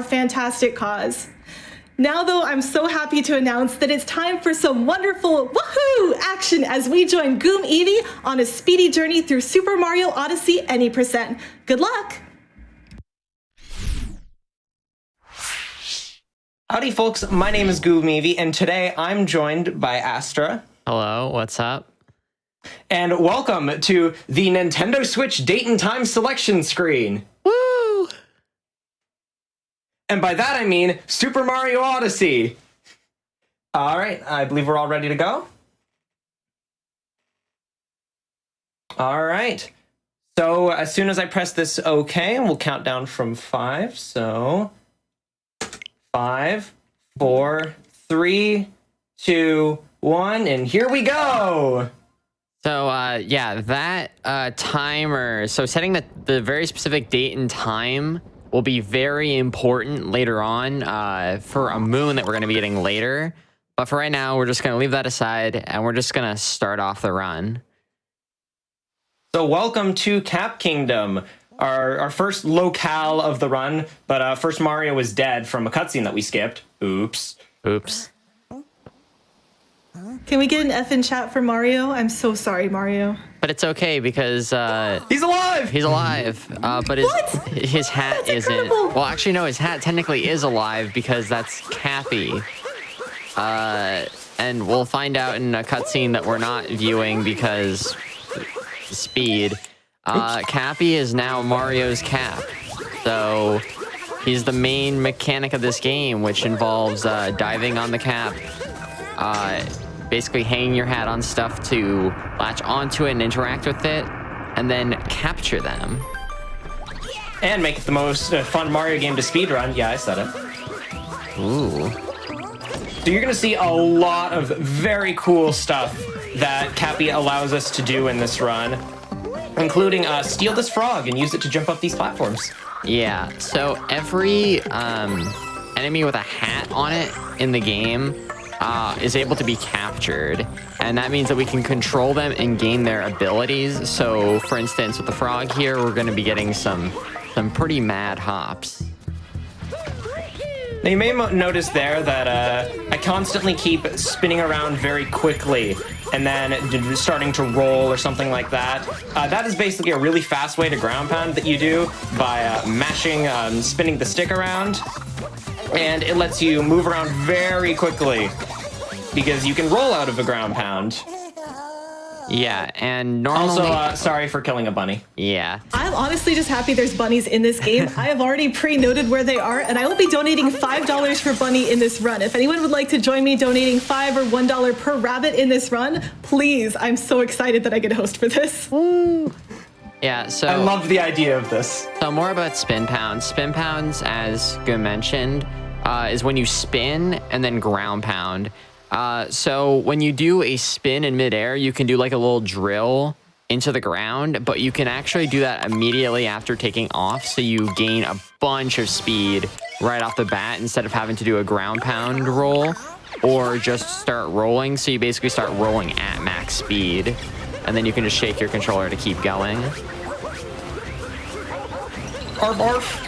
fantastic cause. Now, though, I'm so happy to announce that it's time for some wonderful woohoo action as we join GoomEevee on a speedy journey through Super Mario Odyssey any %. Good luck! Howdy folks, my name is GoomEevee, and today I'm joined by Astra. Hello, what's up? And welcome to the Nintendo Switch date and time selection screen. Woo! And by that I mean Super Mario Odyssey. Alright, I believe we're all ready to go. Alright, so as soon as I press this OK, we'll count down from 5. So 5, 4, 3, 2, 1, and here we go! So, yeah, that timer, so setting the very specific date and time will be very important later on for a moon that we're going to be getting later. But for right now, we're just going to leave that aside, and we're just going to start off the run. So welcome to Cap Kingdom, our first locale of the run, but first Mario was dead from a cutscene that we skipped. Oops. Oops. Can we get an F in chat for Mario? I'm so sorry, Mario. But it's okay because He's alive! he's alive. But his hat That's isn't. incredible. Well, actually, no, his hat technically is alive because that's Cappy. And we'll find out in a cutscene that we're not viewing because speed. Cappy is now Mario's cap. So he's the main mechanic of this game, which involves diving on the cap. Basically hanging your hat on stuff to latch onto it and interact with it, and then capture them. And make it the most fun Mario game to speedrun. Yeah, I said it. Ooh. So you're going to see a lot of very cool stuff that Cappy allows us to do in this run, including steal this frog and use it to jump up these platforms. Yeah, so every enemy with a hat on it in the game is able to be captured, and that means that we can control them and gain their abilities. So, for instance, with the frog here, we're going to be getting some pretty mad hops. Now you may notice there that I constantly keep spinning around very quickly and then starting to roll or something like that. That is basically a really fast way to ground pound that you do by mashing, spinning the stick around. And it lets you move around very quickly because you can roll out of a ground pound. Yeah, and normally... Also, sorry for killing a bunny. Yeah. I'm honestly just happy there's bunnies in this game. I have already pre-noted where they are, and I will be donating $5 for bunny in this run. If anyone would like to join me donating $5 or $1 per rabbit in this run, please. I'm so excited that I get a host for this. Woo. Yeah, so... I love the idea of this. So more about spin pounds. Spin pounds, as Goom mentioned, is when you spin and then ground pound. So when you do a spin in midair, you can do like a little drill into the ground, but you can actually do that immediately after taking off, so you gain a bunch of speed right off the bat instead of having to do a ground pound roll or just start rolling. So you basically start rolling at max speed, and then you can just shake your controller to keep going. Arf, arf.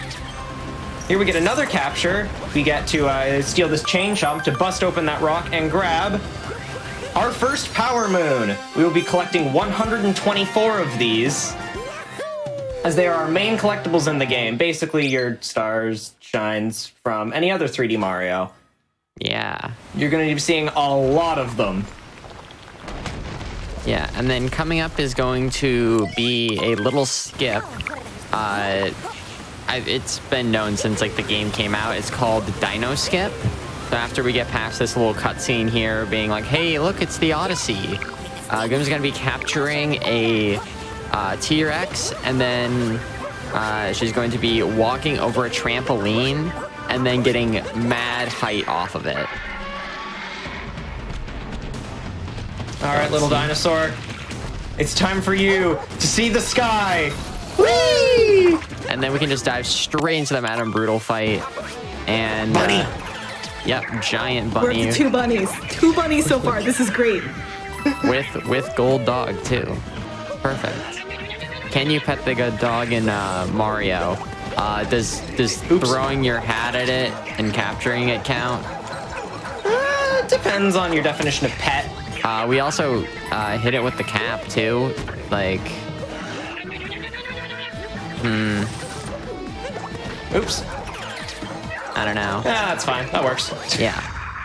Here we get another capture. We get to steal this chain chomp to bust open that rock and grab our first Power Moon. We will be collecting 124 of these, as they are our main collectibles in the game. Basically, your stars, shines from any other 3D Mario. Yeah. You're going to be seeing a lot of them. Yeah, and then coming up is going to be a little skip. It's been known since like the game came out. It's called the Dino Skip. So after we get past this little cutscene here, being like, "Hey, look, it's the Odyssey." Goom's gonna be capturing a T-Rex, and then she's going to be walking over a trampoline and then getting mad height off of it. All right, little dinosaur. It's time for you to see the sky. Whee! And then we can just dive straight into the Madame Brutal fight. And bunny. Yep, giant We're up bunny to 2 bunnies. 2 bunnies so far. This is great. with gold dog too. Perfect. Can you pet the good dog in Mario? Does throwing your hat at it and capturing it count? Depends on your definition of pet. We also hit it with the cap too. Like, Oops. I don't know. That's fine. That works. Yeah.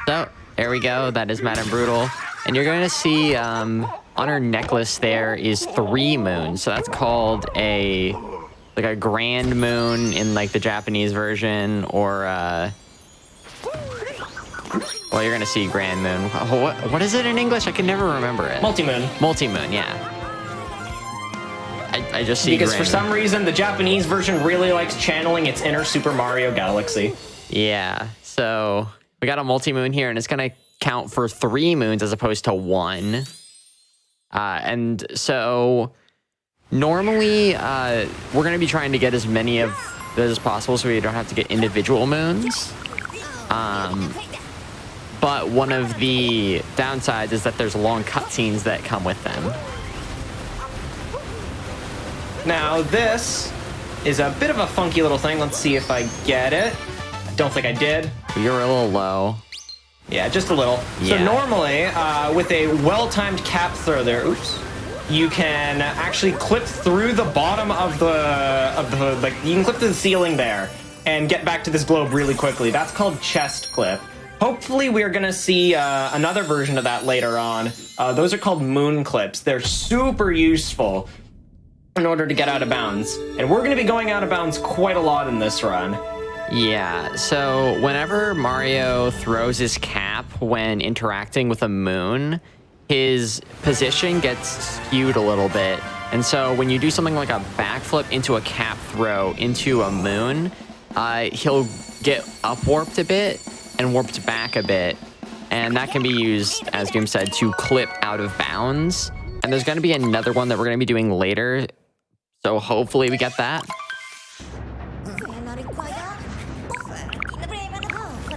So there we go. That is Madame Brutal. And you're going to see on her necklace there is 3 moons. So that's called a grand moon in like the Japanese version, or well, you're going to see grand moon. What is it in English? I can never remember it. Multi-moon. Multi-moon, yeah. I just see because grand for some reason the Japanese version really likes channeling its inner Super Mario Galaxy. Yeah. So we got a multi-moon here, and it's going to count for 3 moons as opposed to 1. And so normally we're going to be trying to get as many of those as possible so we don't have to get individual moons. But one of the downsides is that there's long cutscenes that come with them. Now this is a bit of a funky little thing. Let's see if I get it. I don't think I did. You're a little low. Yeah, just a little. Yeah. So normally, with a well-timed cap throw there, oops, you can actually clip through the bottom of the like, you can clip to the ceiling there and get back to this globe really quickly. That's called chest clip. Hopefully we're gonna see another version of that later on. Those are called moon clips. They're super useful in order to get out of bounds. And we're gonna be going out of bounds quite a lot in this run. Yeah, so whenever Mario throws his cap when interacting with a moon, his position gets skewed a little bit. And so when you do something like a backflip into a cap throw into a moon, he'll get up-warped a bit and warped back a bit. And that can be used, as Goom said, to clip out of bounds. And there's going to be another one that we're going to be doing later. So hopefully we get that.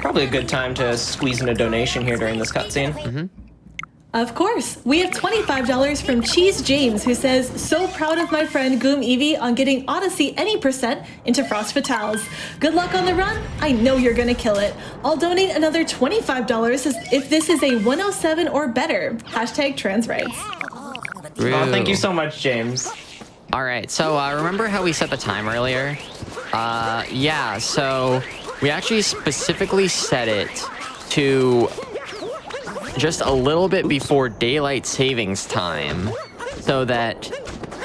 Probably a good time to squeeze in a donation here during this cutscene. Of course. We have $25 from Cheese James, who says, so proud of my friend GoomEevee on getting Odyssey any percent into Frost Fatales. Good luck on the run. I know you're gonna kill it. I'll donate another $25 if this is a 107 or better. Hashtag trans rights. Oh, thank you so much, James. All right, so remember how we set the time earlier? Yeah, so we actually specifically set it to just a little bit before daylight savings time, so that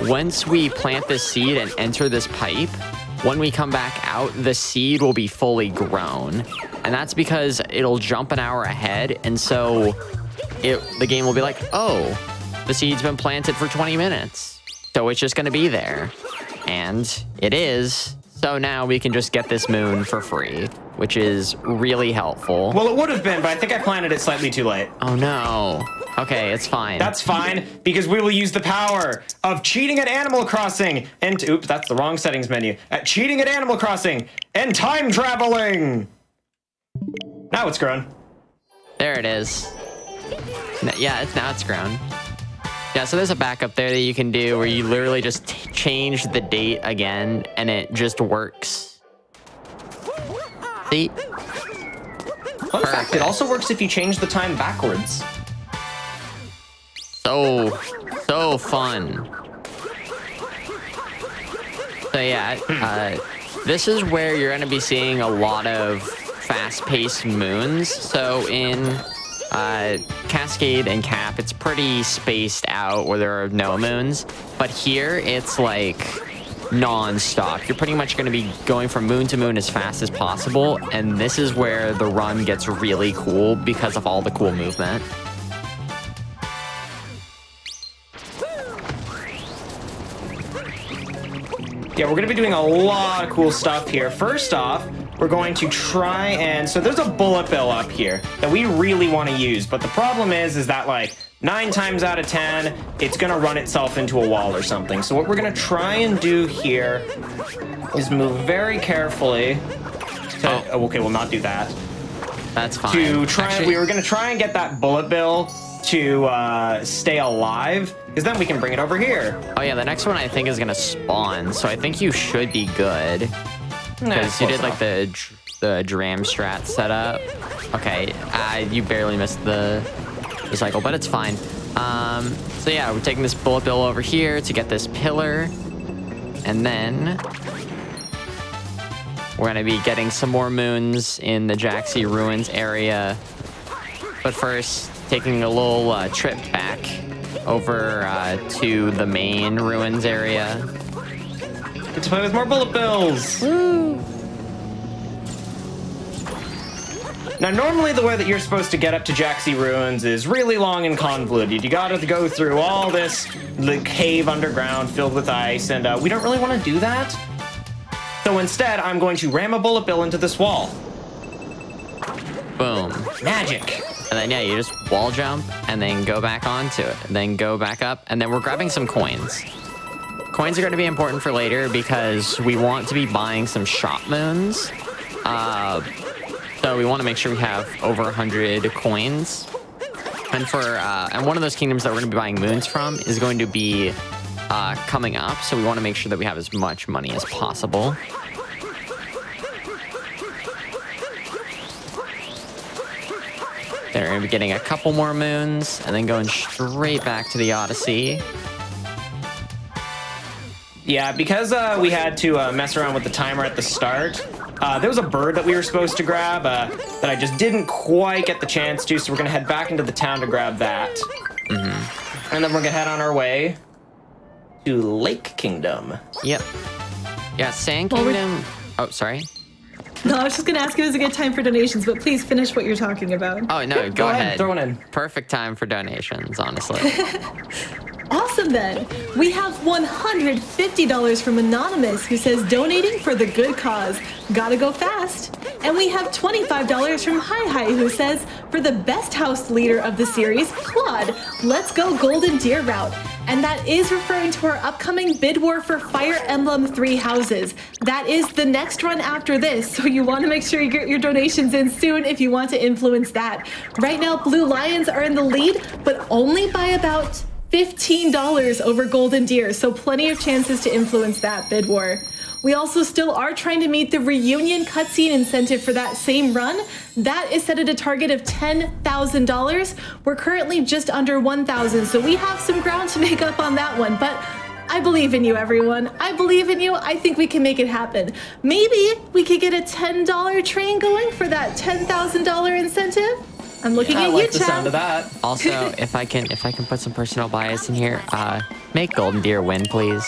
once we plant the seed and enter this pipe, when we come back out, the seed will be fully grown. And that's because it'll jump an hour ahead, and so the game will be like, oh, the seed's been planted for 20 minutes. So it's just going to be there. And it is. So now we can just get this moon for free, which is really helpful. Well, it would have been, but I think I planted it slightly too late. Oh, no. Okay, it's fine. That's fine, because we will use the power of cheating at Animal Crossing and... Oops, that's the wrong settings menu. At cheating at Animal Crossing and time traveling! Now it's grown. There it is. Yeah, now it's grown. Yeah, so there's a backup there that you can do where you literally just change the date again, and it just works. See? Fun fact, it also works if you change the time backwards. So fun. So yeah, this is where you're going to be seeing a lot of fast-paced moons. So in Cascade and Cap, it's pretty spaced out where there are no moons. But here, it's like non-stop. You're pretty much going to be going from moon to moon as fast as possible. And this is where the run gets really cool because of all the cool movement. Yeah, we're going to be doing a lot of cool stuff here. First off, we're going to try and... So there's a bullet bill up here that we really want to use. But the problem is that, like, 9 times out of 10, it's going to run itself into a wall or something. So what we're going to try and do here is move very carefully to... Oh, okay, we'll not do that. That's fine. To try... Actually, we were going to try and get that bullet bill to stay alive, because then we can bring it over here. Oh yeah, the next one I think is gonna spawn, so I think you should be good. because you close did like the dram strat setup. Okay, you barely missed the cycle, but it's fine. So yeah, we're taking this bullet bill over here to get this pillar, and then we're gonna be getting some more moons in the Jaxi Ruins area. But first, taking a little trip back over to the main ruins area. Get to play with more bullet bills. Woo! Now, normally the way that you're supposed to get up to Jaxi Ruins is really long and convoluted. You gotta go through all this cave underground filled with ice, and we don't really want to do that. So instead, I'm going to ram a bullet bill into this wall. Boom. Magic. And then, yeah, you just wall jump and then go back onto it. And then go back up. And then we're grabbing some coins. Coins are going to be important for later because we want to be buying some shop moons. So we want to make sure we have over 100 coins. And and one of those kingdoms that we're going to be buying moons from is going to be coming up. So we want to make sure that we have as much money as possible. They're going to be getting a couple more moons and then going straight back to the Odyssey. Yeah, because we had to mess around with the timer at the start, there was a bird that we were supposed to grab that I just didn't quite get the chance to, so we're going to head back into the town to grab that. Mm-hmm. And then we're going to head on our way to Lake Kingdom. Yep. Yeah, Sand Kingdom... Oh, sorry. No, I was just going to ask if it was a good time for donations, but please finish what you're talking about. Oh, no, go ahead. Throw one in. Perfect time for donations, honestly. Awesome, then. We have $150 from Anonymous, who says, donating for the good cause. Gotta go fast. And we have $25 from Hi, who says, for the best house leader of the series, Claude, let's go Golden Deer route. And that is referring to our upcoming bid war for Fire Emblem 3 houses. That is the next run after this, so you want to make sure you get your donations in soon if you want to influence that. Right now, Blue Lions are in the lead, but only by about $15 over Golden Deer, so plenty of chances to influence that bid war. We also still are trying to meet the reunion cutscene incentive for that same run. That is set at a target of $10,000. We're currently just under 1,000, so we have some ground to make up on that one, but I believe in you, everyone. I believe in you. I think we can make it happen. Maybe we could get a $10 train going for that $10,000 incentive. I'm looking at you, I like the Chad. sound of that. Also, if I can put some personal bias in here, make Golden Deer win, please.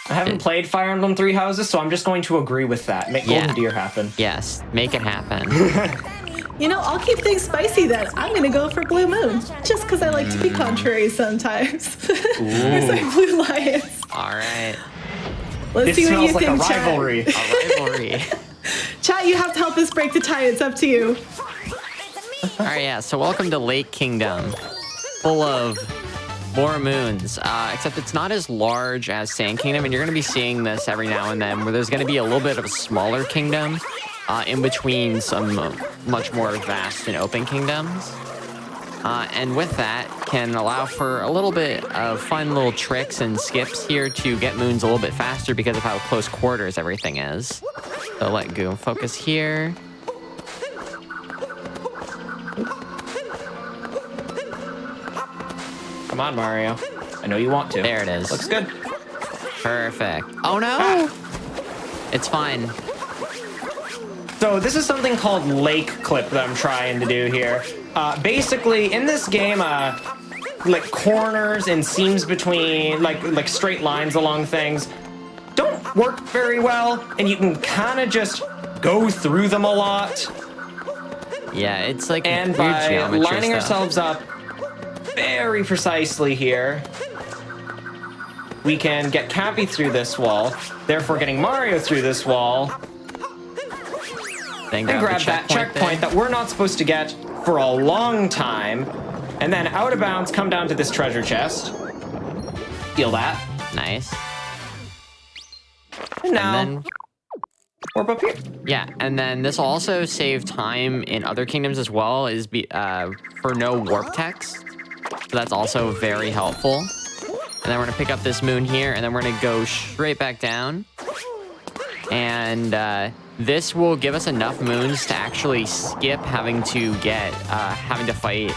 I haven't played Fire Emblem 3 houses, so I'm just going to agree with that. Make Golden Deer happen. Yes, make it happen. You know, I'll keep things spicy then. I'm gonna go for Blue Moon, just because I like to be contrary sometimes. Or sorry, Blue Lions. All right. Let's see what you like think, a Chat. rivalry. A rivalry. Chat, you have to help us break the tie. It's up to you. All right, yeah. So welcome to Lake Kingdom, full of more moons. Except it's not as large as Sand Kingdom, and you're going to be seeing this every now and then, where there's going to be a little bit of a smaller kingdom in between some much more vast and open kingdoms. And with that, can allow for a little bit of fun little tricks and skips here to get moons a little bit faster because of how close quarters everything is. So let Goom focus here. Come on, Mario. I know you want to. There it is. Looks good. Perfect. Oh no! Ah. It's fine. So this is something called Lake Clip that I'm trying to do here. Basically, in this game, like corners and seams between, like straight lines along things, don't work very well, and you can kind of just go through them a lot. Yeah, it's like And weird by geometry lining stuff. ourselves up very precisely here, we can get Cappy through this wall, therefore getting Mario through this wall, Then and grab the that checkpoint that we're not supposed to get for a long time, and then out of bounds come down to this treasure chest. Feel that. Nice. And now, And then, warp up here. yeah, and then this will also save time in other kingdoms as well, for no warp text. So that's also very helpful. And then we're gonna pick up this moon here, and then we're gonna go straight back down. And this will give us enough moons to actually skip having to fight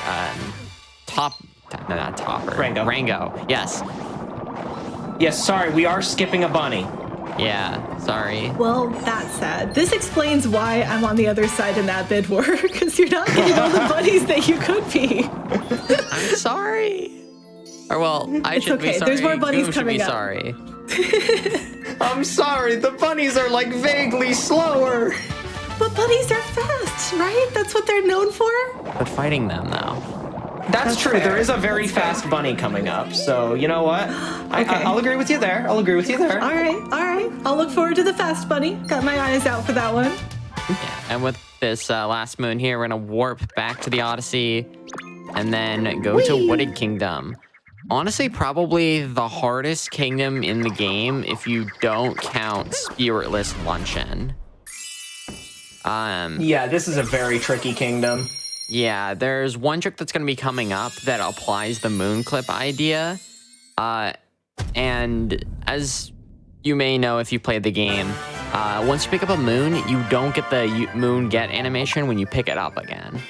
not Topper. Rango. Yes. Yes, sorry, we are skipping a bunny. Yeah, sorry. Well, that's sad. This explains why I'm on the other side in that bid war, because you're not getting all the bunnies that you could be. I'm sorry. Or well, I should be okay. sorry. There's more bunnies Goom should coming be up. sorry. I'm sorry, the bunnies are like vaguely slower. But bunnies are fast, right? That's what they're known for. But fighting them though. That's true. fair. There is a very fast bunny coming up. So, you know what? I'll agree with you there. All right. I'll look forward to the fast bunny. Got my eyes out for that one. Yeah. And with this last moon here, we're gonna warp back to the Odyssey and then go to Wooded Kingdom. Honestly, probably the hardest kingdom in the game if you don't count Spiritless Luncheon. Yeah, this is a very tricky kingdom. Yeah, there's one trick that's going to be coming up that applies the moon clip idea. And as you may know if you played the game, once you pick up a moon, you don't get the moon get animation when you pick it up again.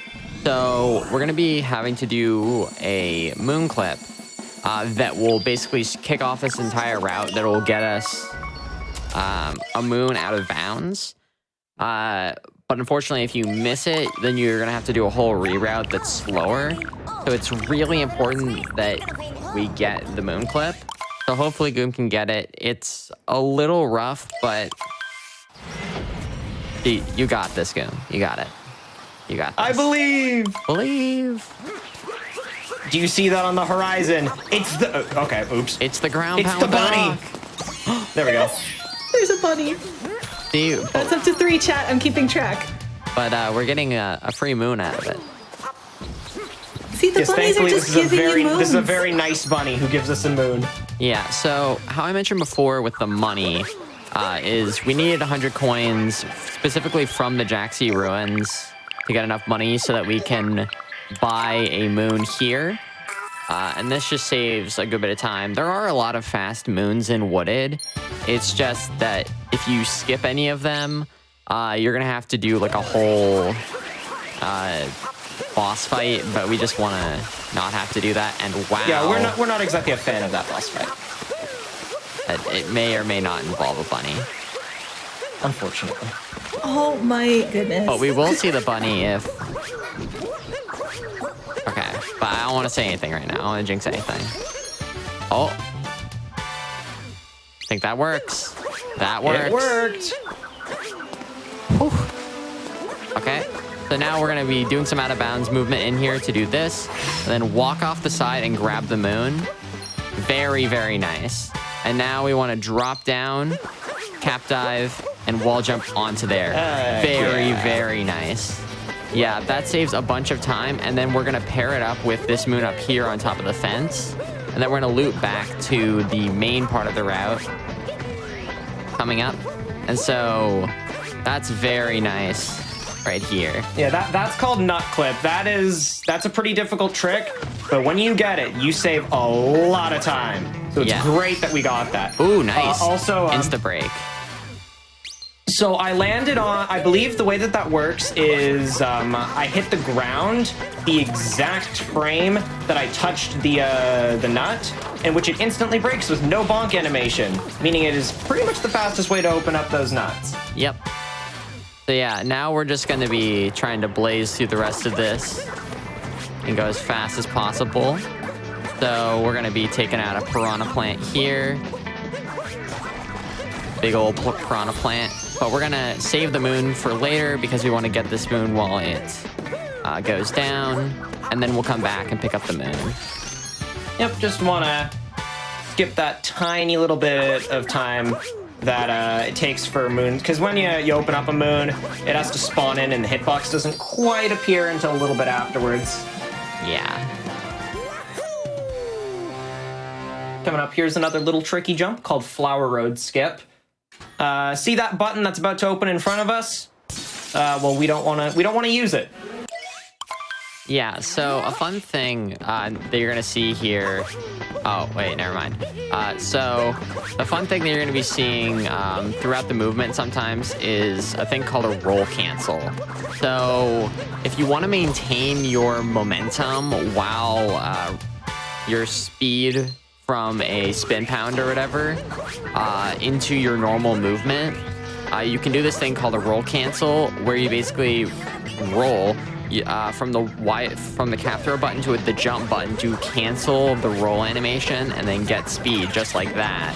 So we're going to be having to do a moon clip that will basically kick off this entire route that will get us a moon out of bounds. But unfortunately, if you miss it, then you're going to have to do a whole reroute that's slower. So it's really important that we get the moon clip. So hopefully Goom can get it. It's a little rough, but you got this, Goom. You got it. You got this. I believe. Do you see that on the horizon? It's the... okay, oops. It's the ground It's pound the bunny. There we go. There's a bunny. See, That's up to 3, chat. I'm keeping track. but we're getting a free moon out of it. See, the Yes, bunnies are thankfully, just giving you moons. this is a very nice bunny who gives us a moon. Yeah, so how I mentioned before with the money is we needed 100 coins specifically from the Jaxie ruins to get enough money so that we can buy a moon here. And this just saves a good bit of time. There are a lot of fast moons in Wooded. It's just that if you skip any of them, you're going to have to do like a whole boss fight, but we just want to not have to do that. And wow. Yeah, we're not exactly a fan of that boss fight. It may or may not involve a bunny. Unfortunately. Oh my goodness. But we will see the bunny if... Okay, but I don't want to say anything right now. I don't want to jinx anything. Oh. I think that works. That works. It worked. Whew. Okay, so now we're going to be doing some out-of-bounds movement in here to do this. And then walk off the side and grab the moon. Very, very nice. And now we want to drop down, cap dive, and wall jump onto there. Very nice. Yeah, that saves a bunch of time, and then we're going to pair it up with this moon up here on top of the fence, and then we're going to loop back to the main part of the route coming up. And so that's very nice right here. Yeah, that's called nut clip. That's a pretty difficult trick, but when you get it, you save a lot of time. So it's great that we got that. Ooh, nice. Also, insta break. So I landed on, I believe the way that works is I hit the ground the exact frame that I touched the nut, in which it instantly breaks with no bonk animation, meaning it is pretty much the fastest way to open up those nuts. Yep. So yeah, now we're just going to be trying to blaze through the rest of this and go as fast as possible. So we're going to be taking out a piranha plant here. Big old piranha plant. But we're going to save the moon for later because we want to get this moon while it goes down. And then we'll come back and pick up the moon. Yep, just want to skip that tiny little bit of time that it takes for moons. Because when you open up a moon, it has to spawn in and the hitbox doesn't quite appear until a little bit afterwards. Yeah. Coming up, here's another little tricky jump called Flower Road Skip. See that button that's about to open in front of us? Well, we don't want to use it. Yeah, so a fun thing that you're going to see here... Oh, wait, never mind. So the fun thing that you're going to be seeing throughout the movement sometimes is a thing called a roll cancel. So if you want to maintain your momentum while your speed from a spin pound or whatever into your normal movement, you can do this thing called a roll cancel, where you basically roll from the cap throw button to the jump button to cancel the roll animation and then get speed just like that.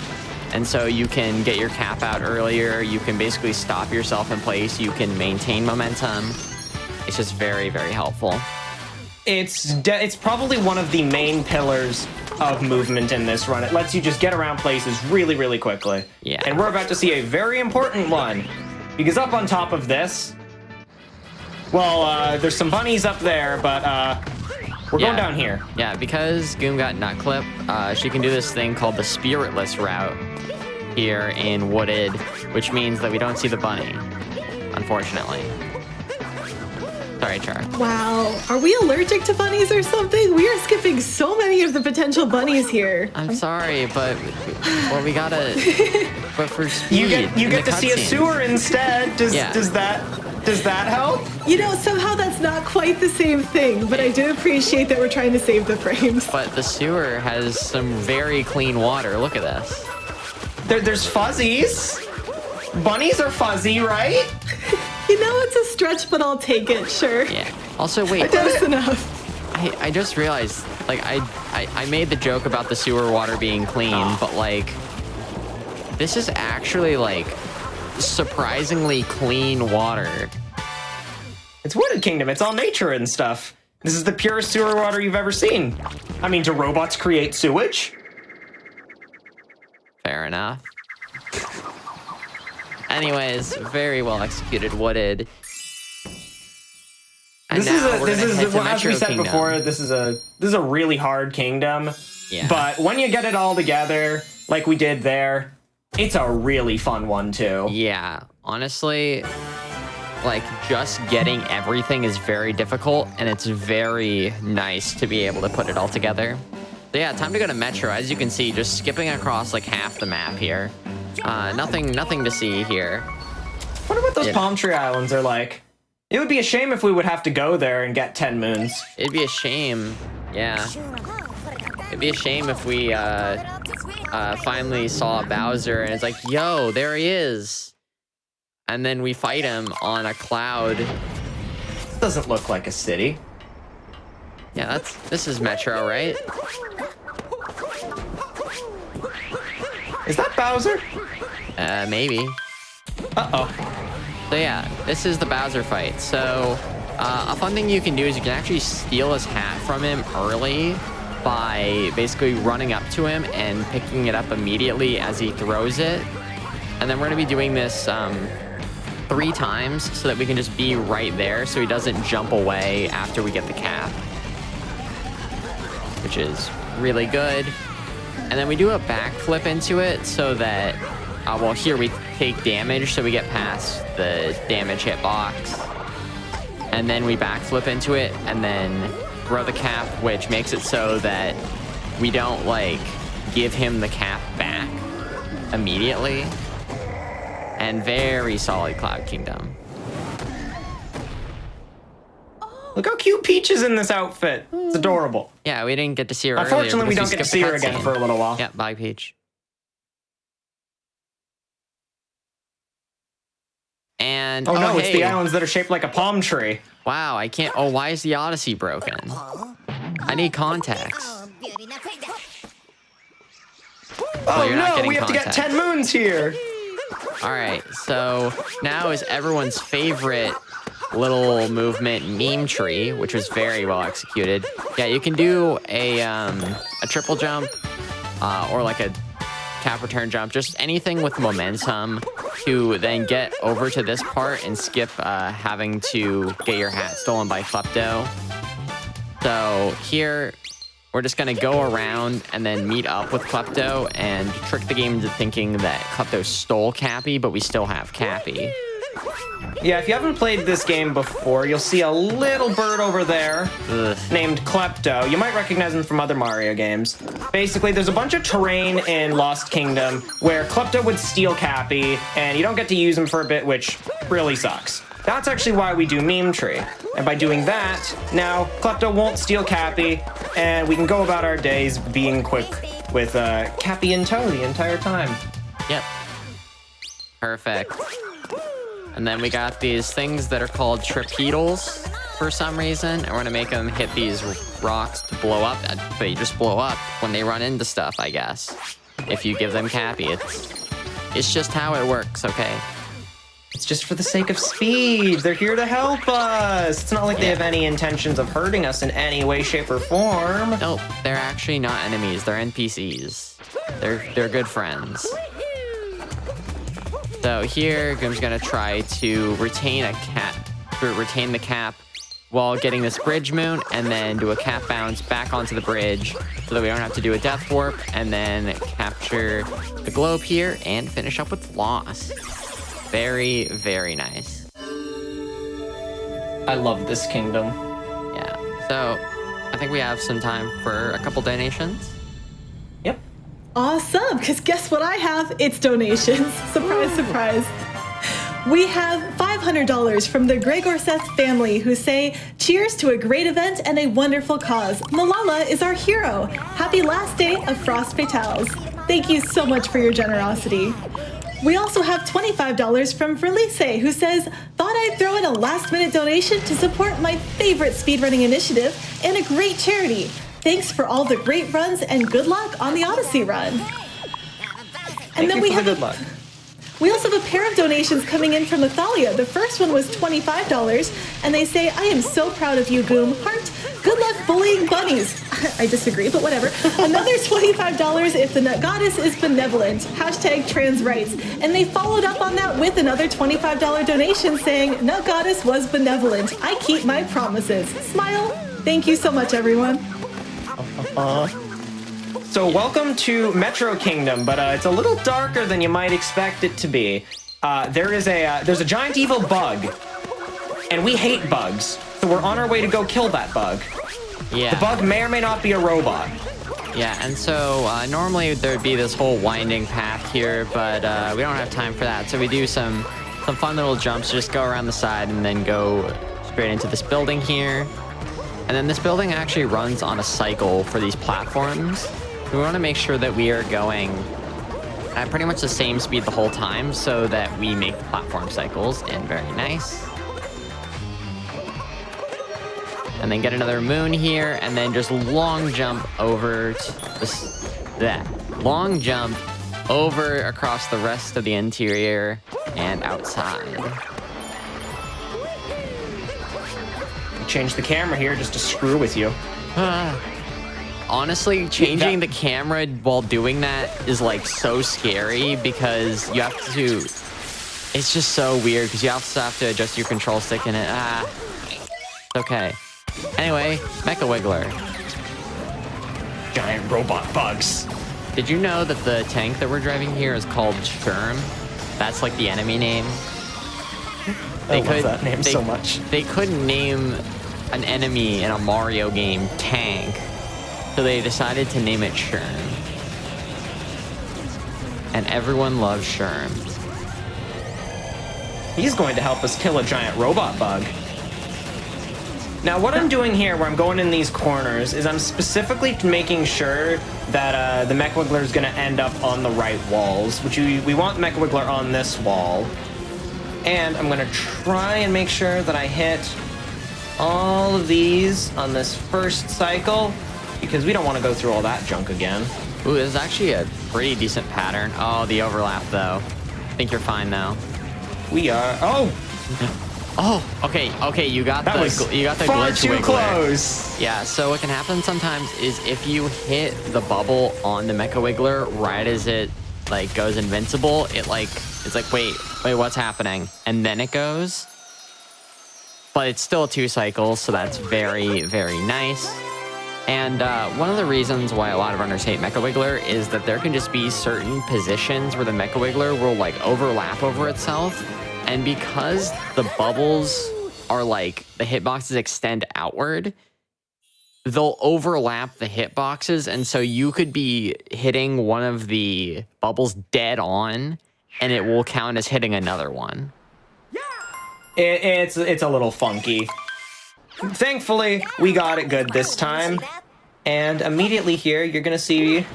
And so you can get your cap out earlier. You can basically stop yourself in place. You can maintain momentum. It's just very, very helpful. It's probably one of the main pillars of movement in this run. It lets you just get around places really, really quickly. Yeah. And we're about to see a very important one, because up on top of this, well, there's some bunnies up there, but we're going down here. Yeah, because Goom got nut clip, she can do this thing called the spiritless route here in Wooded, which means that we don't see the bunny, unfortunately. Sorry, Char. Wow. Are we allergic to bunnies or something? We are skipping so many of the potential bunnies here. I'm sorry, but well, we gotta. But for speed, you get to see a sewer instead. Does that help? You know, somehow that's not quite the same thing, but I do appreciate that we're trying to save the frames. But the sewer has some very clean water. Look at this. There's fuzzies. Bunnies are fuzzy, right? You know, it's a stretch, but I'll take it, sure. Yeah. Also, wait. That's enough. I just realized, like, I made the joke about the sewer water being clean, but, like, this is actually, like, surprisingly clean water. It's Wooded Kingdom. It's all nature and stuff. This is the purest sewer water you've ever seen. I mean, do robots create sewage? Fair enough. Anyways, very well executed Wooded. And This is as we said before, this is a really hard kingdom. Yeah. But when you get it all together, like we did there, it's a really fun one too. Yeah, honestly, like, just getting everything is very difficult, and it's very nice to be able to put it all together. So yeah, time to go to Metro. As you can see, just skipping across like half the map here. Nothing to see here. Wonder what those palm tree islands are like. It would be a shame if we would have to go there and get 10 moons. It'd be a shame, yeah. It'd be a shame if we finally saw Bowser and it's like, yo, there he is. And then we fight him on a cloud. Doesn't look like a city. Yeah, this is Metro, right? Is that Bowser? Maybe. Uh-oh. So yeah, this is the Bowser fight. So a fun thing you can do is you can actually steal his hat from him early by basically running up to him and picking it up immediately as he throws it. And then we're going to be doing this 3 times so that we can just be right there so he doesn't jump away after we get the cap, which is really good. And then we do a backflip into it so that, well, here we take damage, so we get past the damage hitbox. And then we backflip into it and then throw the cap, which makes it so that we don't, like, give him the cap back immediately. And very solid Cloud Kingdom. Look how cute Peach is in this outfit. It's adorable. Yeah, we didn't get to see her earlier. Unfortunately, we don't because get to skipped see the her again cutscene. for a little while. Yeah, bye, Peach. And oh no, hey. it's the islands that are shaped like a palm tree. Wow, I can't. Oh, why is the Odyssey broken? I need contacts. Oh you're not no, getting we have to get contact. 10 moons here. All right, so now is everyone's favorite little movement meme tree, which was very well executed. Yeah, you can do a triple jump or like a cap return jump, just anything with momentum to then get over to this part and skip having to get your hat stolen by Klepto. So here, we're just gonna go around and then meet up with Klepto and trick the game into thinking that Klepto stole Cappy, but we still have Cappy. Yeah, if you haven't played this game before, you'll see a little bird over there named Klepto. You might recognize him from other Mario games. Basically, there's a bunch of terrain in Lost Kingdom where Klepto would steal Cappy, and you don't get to use him for a bit, which really sucks. That's actually why we do Meme Tree. And by doing that, now Klepto won't steal Cappy, and we can go about our days being quick with Cappy in tow the entire time. Yep. Perfect. And then we got these things that are called trapedals for some reason, and we're gonna make them hit these rocks to blow up. They just blow up when they run into stuff, I guess. If you give them Cappy, it's just how it works, okay? It's just for the sake of speed. They're here to help us. It's not like they have any intentions of hurting us in any way, shape, or form. Nope, they're actually not enemies. They're NPCs. They're good friends. So here, Goom's gonna try to retain the cap while getting this bridge moon, and then do a cap bounce back onto the bridge so that we don't have to do a death warp, and then capture the globe here and finish up with loss. Very, very nice. I love this kingdom. Yeah. So I think we have some time for a couple donations. Yep. Awesome, because guess what I have? It's donations. Surprise, surprise. We have $500 from the Gregor Seth family who say, cheers to a great event and a wonderful cause. Malala is our hero. Happy last day of Frost Fatales. Thank you so much for your generosity. We also have $25 from Verlice, who says, thought I'd throw in a last-minute donation to support my favorite speedrunning initiative and a great charity. Thanks for all the great runs and good luck on the Odyssey run. And then we have good luck. We also have a pair of donations coming in from Nathalia. The first one was $25, and they say, I am so proud of you, Goom. Heart, good luck bullying bunnies. I disagree, but whatever. Another $25 if the Nut Goddess is benevolent. Hashtag trans rights. And they followed up on that with another $25 donation saying, Nut Goddess was benevolent. I keep my promises. Smile. Thank you so much, everyone. So welcome to Metro Kingdom, but it's a little darker than you might expect it to be. There's a giant evil bug, and we hate bugs, so we're on our way to go kill that bug. Yeah. The bug may or may not be a robot. Yeah, and so normally there'd be this whole winding path here, but we don't have time for that. So we do some fun little jumps, just go around the side and then go straight into this building here. And then this building actually runs on a cycle for these platforms. We want to make sure that we are going at pretty much the same speed the whole time so that we make the platform cycles, and very nice. And then get another moon here, and then just long jump over to long jump over across the rest of the interior and outside. Change the camera here just to screw with you. Honestly, changing the camera while doing that is like so scary because you have to. It's just so weird because you also have to adjust your control stick in it. Okay. Anyway, Mecha Wiggler. Giant robot bugs. Did you know that the tank that we're driving here is called Sherm? That's like the enemy name. I love that name so much. They couldn't name an enemy in a Mario game tank, so they decided to name it Sherm. And everyone loves Sherm. He's going to help us kill a giant robot bug. Now, what I'm doing here, where I'm going in these corners, is I'm specifically making sure that the Mecha Wiggler is going to end up on the right walls, which we want the Mecha Wiggler on this wall. And I'm going to try and make sure that I hit all of these on this first cycle, because we don't want to go through all that junk again. Ooh, this is actually a pretty decent pattern. Oh, the overlap, though. I think you're fine, though. We are... Oh! Oh, okay, you got the far glitch too wiggler. close. Yeah, so what can happen sometimes is if you hit the bubble on the Mecha Wiggler right as it like goes invincible, it's like wait, what's happening? And then it goes. But it's still 2 cycles, so that's very, very nice. And one of the reasons why a lot of runners hate Mecha Wiggler is that there can just be certain positions where the Mecha Wiggler will like overlap over itself. And because the bubbles are like, the hitboxes extend outward, they'll overlap the hitboxes. And so you could be hitting one of the bubbles dead on, and it will count as hitting another one. It's a little funky. Thankfully, we got it good this time. And immediately here, you're going to see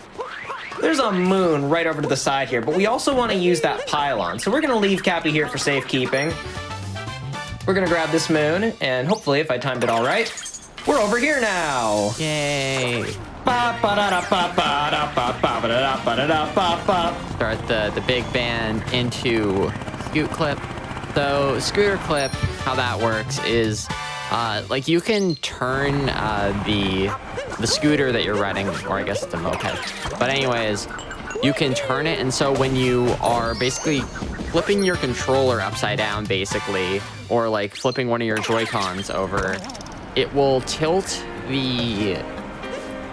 there's a moon right over to the side here, but we also want to use that pylon. So we're going to leave Cappy here for safekeeping. We're going to grab this moon, and hopefully, if I timed it all right, we're over here now. Yay. Start the big band into Scoot Clip. So Scooter Clip, how that works is like you can turn the scooter that you're riding, or I guess it's a moped. But anyways, you can turn it, and so when you are basically flipping your controller upside down, basically, or like flipping one of your Joy-Cons over, it will tilt the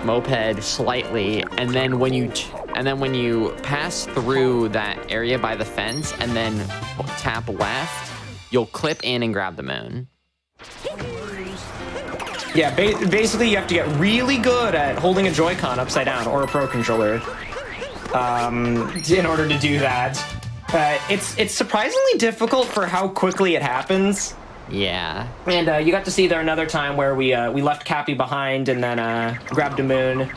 moped slightly, and then when you pass through that area by the fence and then tap left, you'll clip in and grab the moon. Yeah, basically you have to get really good at holding a Joy-Con upside down, or a Pro Controller, in order to do that. It's surprisingly difficult for how quickly it happens. Yeah. And you got to see there another time where we left Cappy behind and then grabbed a moon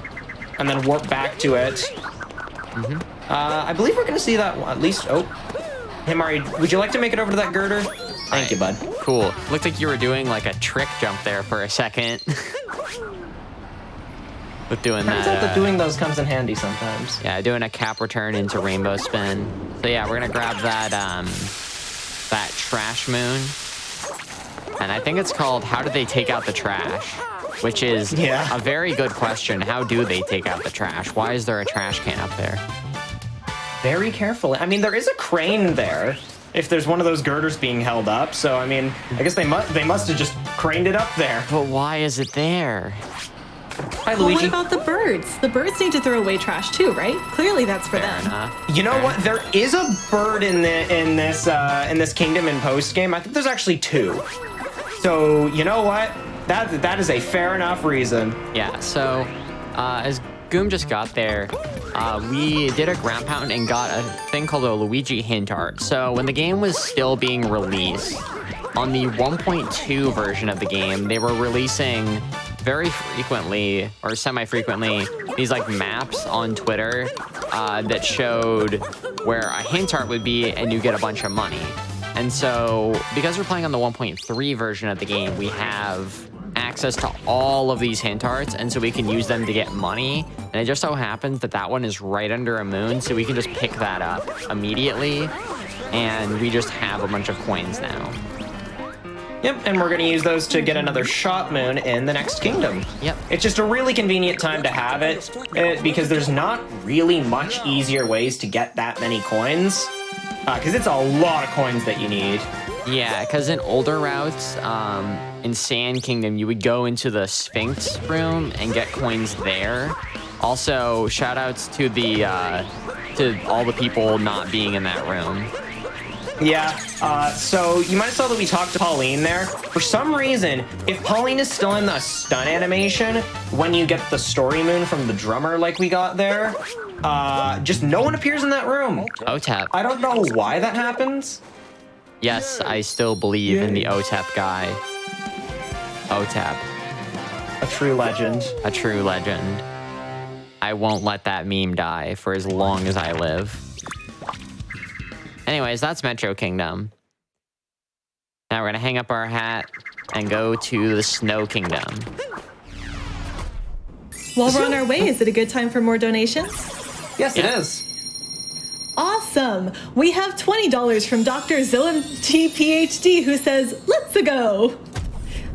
and then warped back to it. Mm-hmm. I believe we're going to see that at least. Oh, hey, Mari, would you like to make it over to that girder? Thank you, bud. Cool. Looked like you were doing like a trick jump there for a second. With doing Turns that. out that doing those comes in handy sometimes. Yeah, doing a cap return into rainbow spin. So yeah, we're gonna grab that that trash moon. And I think it's called How Do They Take Out the Trash? Which is a very good question. How do they take out the trash? Why is there a trash can up there? Very carefully. I mean, there is a crane there if there's one of those girders being held up. So, I mean, I guess they must have just craned it up there. But why is it there? Hi, Well, Luigi. what about the birds? The birds need to throw away trash too, right? Clearly that's for Fair them. enough. You know Fair. what? There is a bird in this kingdom in post game. I think there's actually 2. So you know what? That is a fair enough reason. Yeah. So as Goom just got there, we did a ground pound and got a thing called a Luigi hint art. So when the game was still being released, on the 1.2 version of the game, they were releasing very frequently or semi-frequently these like maps on Twitter that showed where a hint art would be and you get a bunch of money. And so because we're playing on the 1.3 version of the game, we have access to all of these hint arts, and so we can use them to get money. And it just so happens that that one is right under a moon, so we can just pick that up immediately, and we just have a bunch of coins now. Yep, and we're gonna use those to get another shot moon in the next kingdom. Yep. It's just a really convenient time to have it, because there's not really much easier ways to get that many coins, because it's a lot of coins that you need. Yeah, because in older routes, in Sand Kingdom, you would go into the Sphinx room and get coins there. Also, shout outs to to all the people not being in that room. Yeah, so you might have saw that we talked to Pauline there. For some reason, if Pauline is still in the stun animation, when you get the story moon from the drummer like we got there, just no one appears in that room. OTEP. I don't know why that happens. Yes, I still believe in the OTEP guy. OTEP. A true legend. A true legend. I won't let that meme die for as long as I live. Anyways, that's Metro Kingdom. Now we're gonna hang up our hat and go to the Snow Kingdom. While we're on our way, is it a good time for more donations? Yes, it is. Awesome. We have $20 from Dr. Zillam-T PhD, who says, let's go.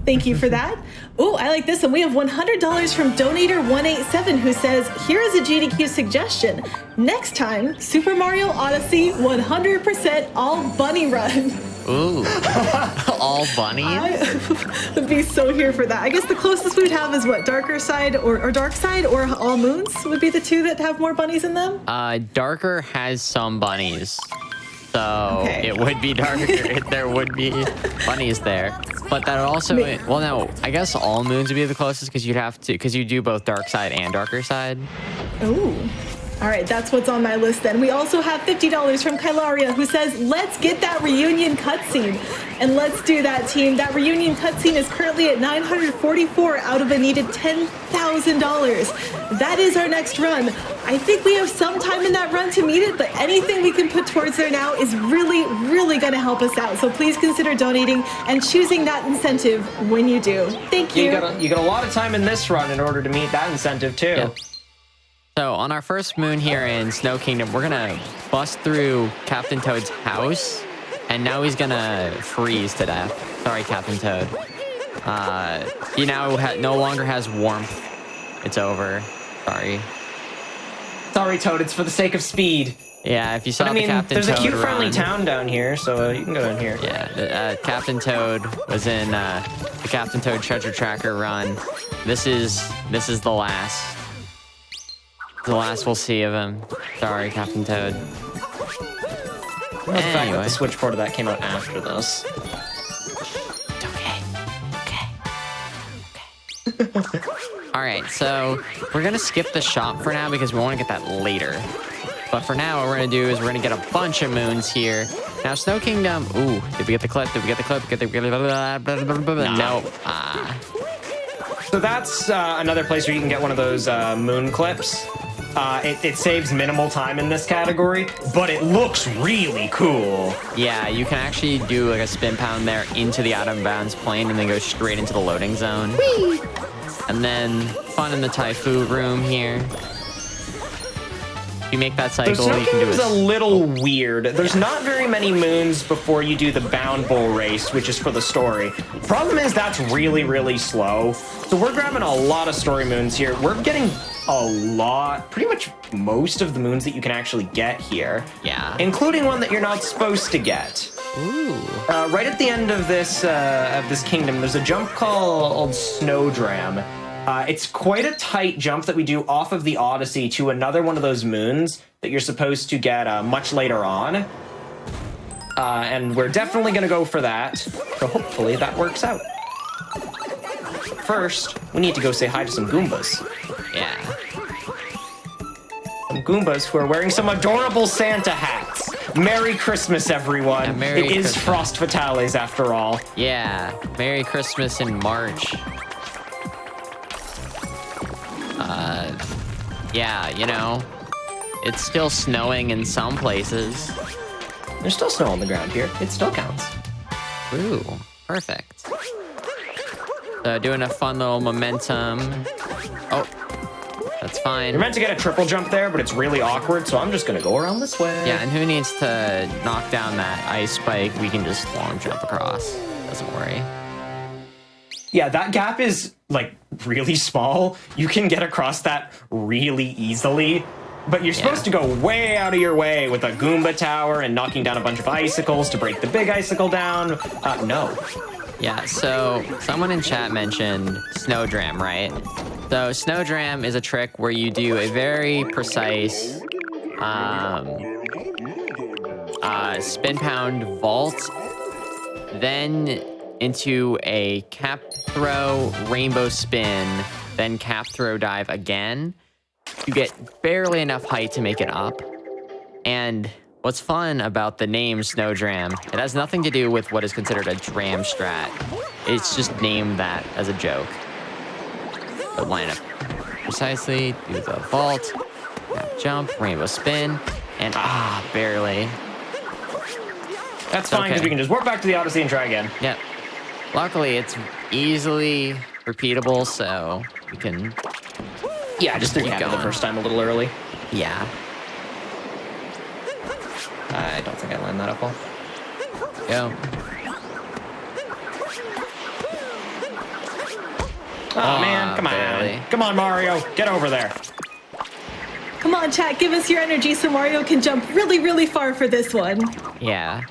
Thank you for that. Oh, I like this one. We have $100 from Donator187, who says, here is a GDQ suggestion. Next time, Super Mario Odyssey 100% all bunny run. Ooh, all bunnies? I would be so here for that. I guess the closest we would have is what, Darker Side or Dark Side or All Moons would be the 2 that have more bunnies in them? Darker has some bunnies. So Okay. it would be darker. There would be bunnies there. But that would also, well, no, I guess all moons would be the closest because you do both dark side and darker side. Ooh. All right, that's what's on my list then. We also have $50 from Kylaria, who says, let's get that reunion cutscene. And let's do that, team. That reunion cutscene is currently at $944 out of a needed $10,000. That is our next run. I think we have some time in that run to meet it, but anything we can put towards there now is really, really going to help us out. So please consider donating and choosing that incentive when you do. Thank you. You got a lot of time in this run in order to meet that incentive, too. Yep. So on our first moon here in Snow Kingdom, we're gonna bust through Captain Toad's house, and now he's gonna freeze to death. Sorry, Captain Toad. He now no longer has warmth. It's over. Sorry. Sorry, Toad. It's for the sake of speed. Yeah, if you saw But, I the mean, Captain there's Toad a cute, friendly run, town down here, so you can go down here. Yeah, Captain Toad was in the Captain Toad Treasure Tracker run. This is the last. The last we'll see of him. Sorry, Captain Toad. The fact that the Switch port of that came out after this. It's okay. All right, so we're gonna skip the shop for now because we want to get that later. But for now, what we're gonna do is we're gonna get a bunch of moons here. Now, Snow Kingdom. Ooh, did we get the clip? Did we get the clip? No. So that's another place where you can get one of those moon clips. It saves minimal time in this category, but it looks really cool. Yeah, you can actually do like a spin pound there into the out of bounds plane and then go straight into the loading zone. Whee! And then fun in the Typhoon room here. If you make that cycle, So Snow you can do Kingdom's a little weird. There's not very many moons before you do the Bound Bull race, which is for the story. Problem is that's really, really slow. So we're grabbing a lot of story moons here. We're getting a lot, pretty much most of the moons that you can actually get here. Yeah. Including one that you're not supposed to get. Ooh. Right at the end of this kingdom, there's a jump called Snowdram. It's quite a tight jump that we do off of the Odyssey to another one of those moons that you're supposed to get much later on. And we're definitely going to go for that. So hopefully that works out. First, we need to go say hi to some Goombas. Yeah. Some Goombas who are wearing some adorable Santa hats. Merry Christmas, everyone. Yeah, Merry It is Christmas. Frost Fatales after all. Yeah. Merry Christmas in March. Yeah, you know, it's still snowing in some places. There's still snow on the ground here. It still counts. Ooh, perfect. So doing a fun little momentum. Oh, that's fine. You're meant to get a triple jump there, but it's really awkward, so I'm just gonna go around this way. Yeah, and who needs to knock down that ice spike? We can just long jump across. Doesn't worry. Yeah, that gap is, like, really small. You can get across that really easily, but you're supposed to go way out of your way with a Goomba tower and knocking down a bunch of icicles to break the big icicle down. No. Yeah, so someone in chat mentioned Snowdram, right? So Snowdram is a trick where you do a very precise spin pound vault, then into a cap throw rainbow spin, then cap throw dive again. You get barely enough height to make it up. And what's fun about the name Snowdram, it has nothing to do with what is considered a dram strat. It's just named that as a joke. So line up precisely, do the vault, cap jump, rainbow spin, and barely. That's fine, because we can just warp back to the Odyssey and try again. Yep. Luckily, it's easily repeatable, so we can... Yeah, I just threw keep cap the going. first time a little early. Yeah. I don't think I lined that up well. Go. Oh, man, come barely. on. Come on, Mario, get over there. Come on, chat, give us your energy so Mario can jump really, really far for this one. Yeah.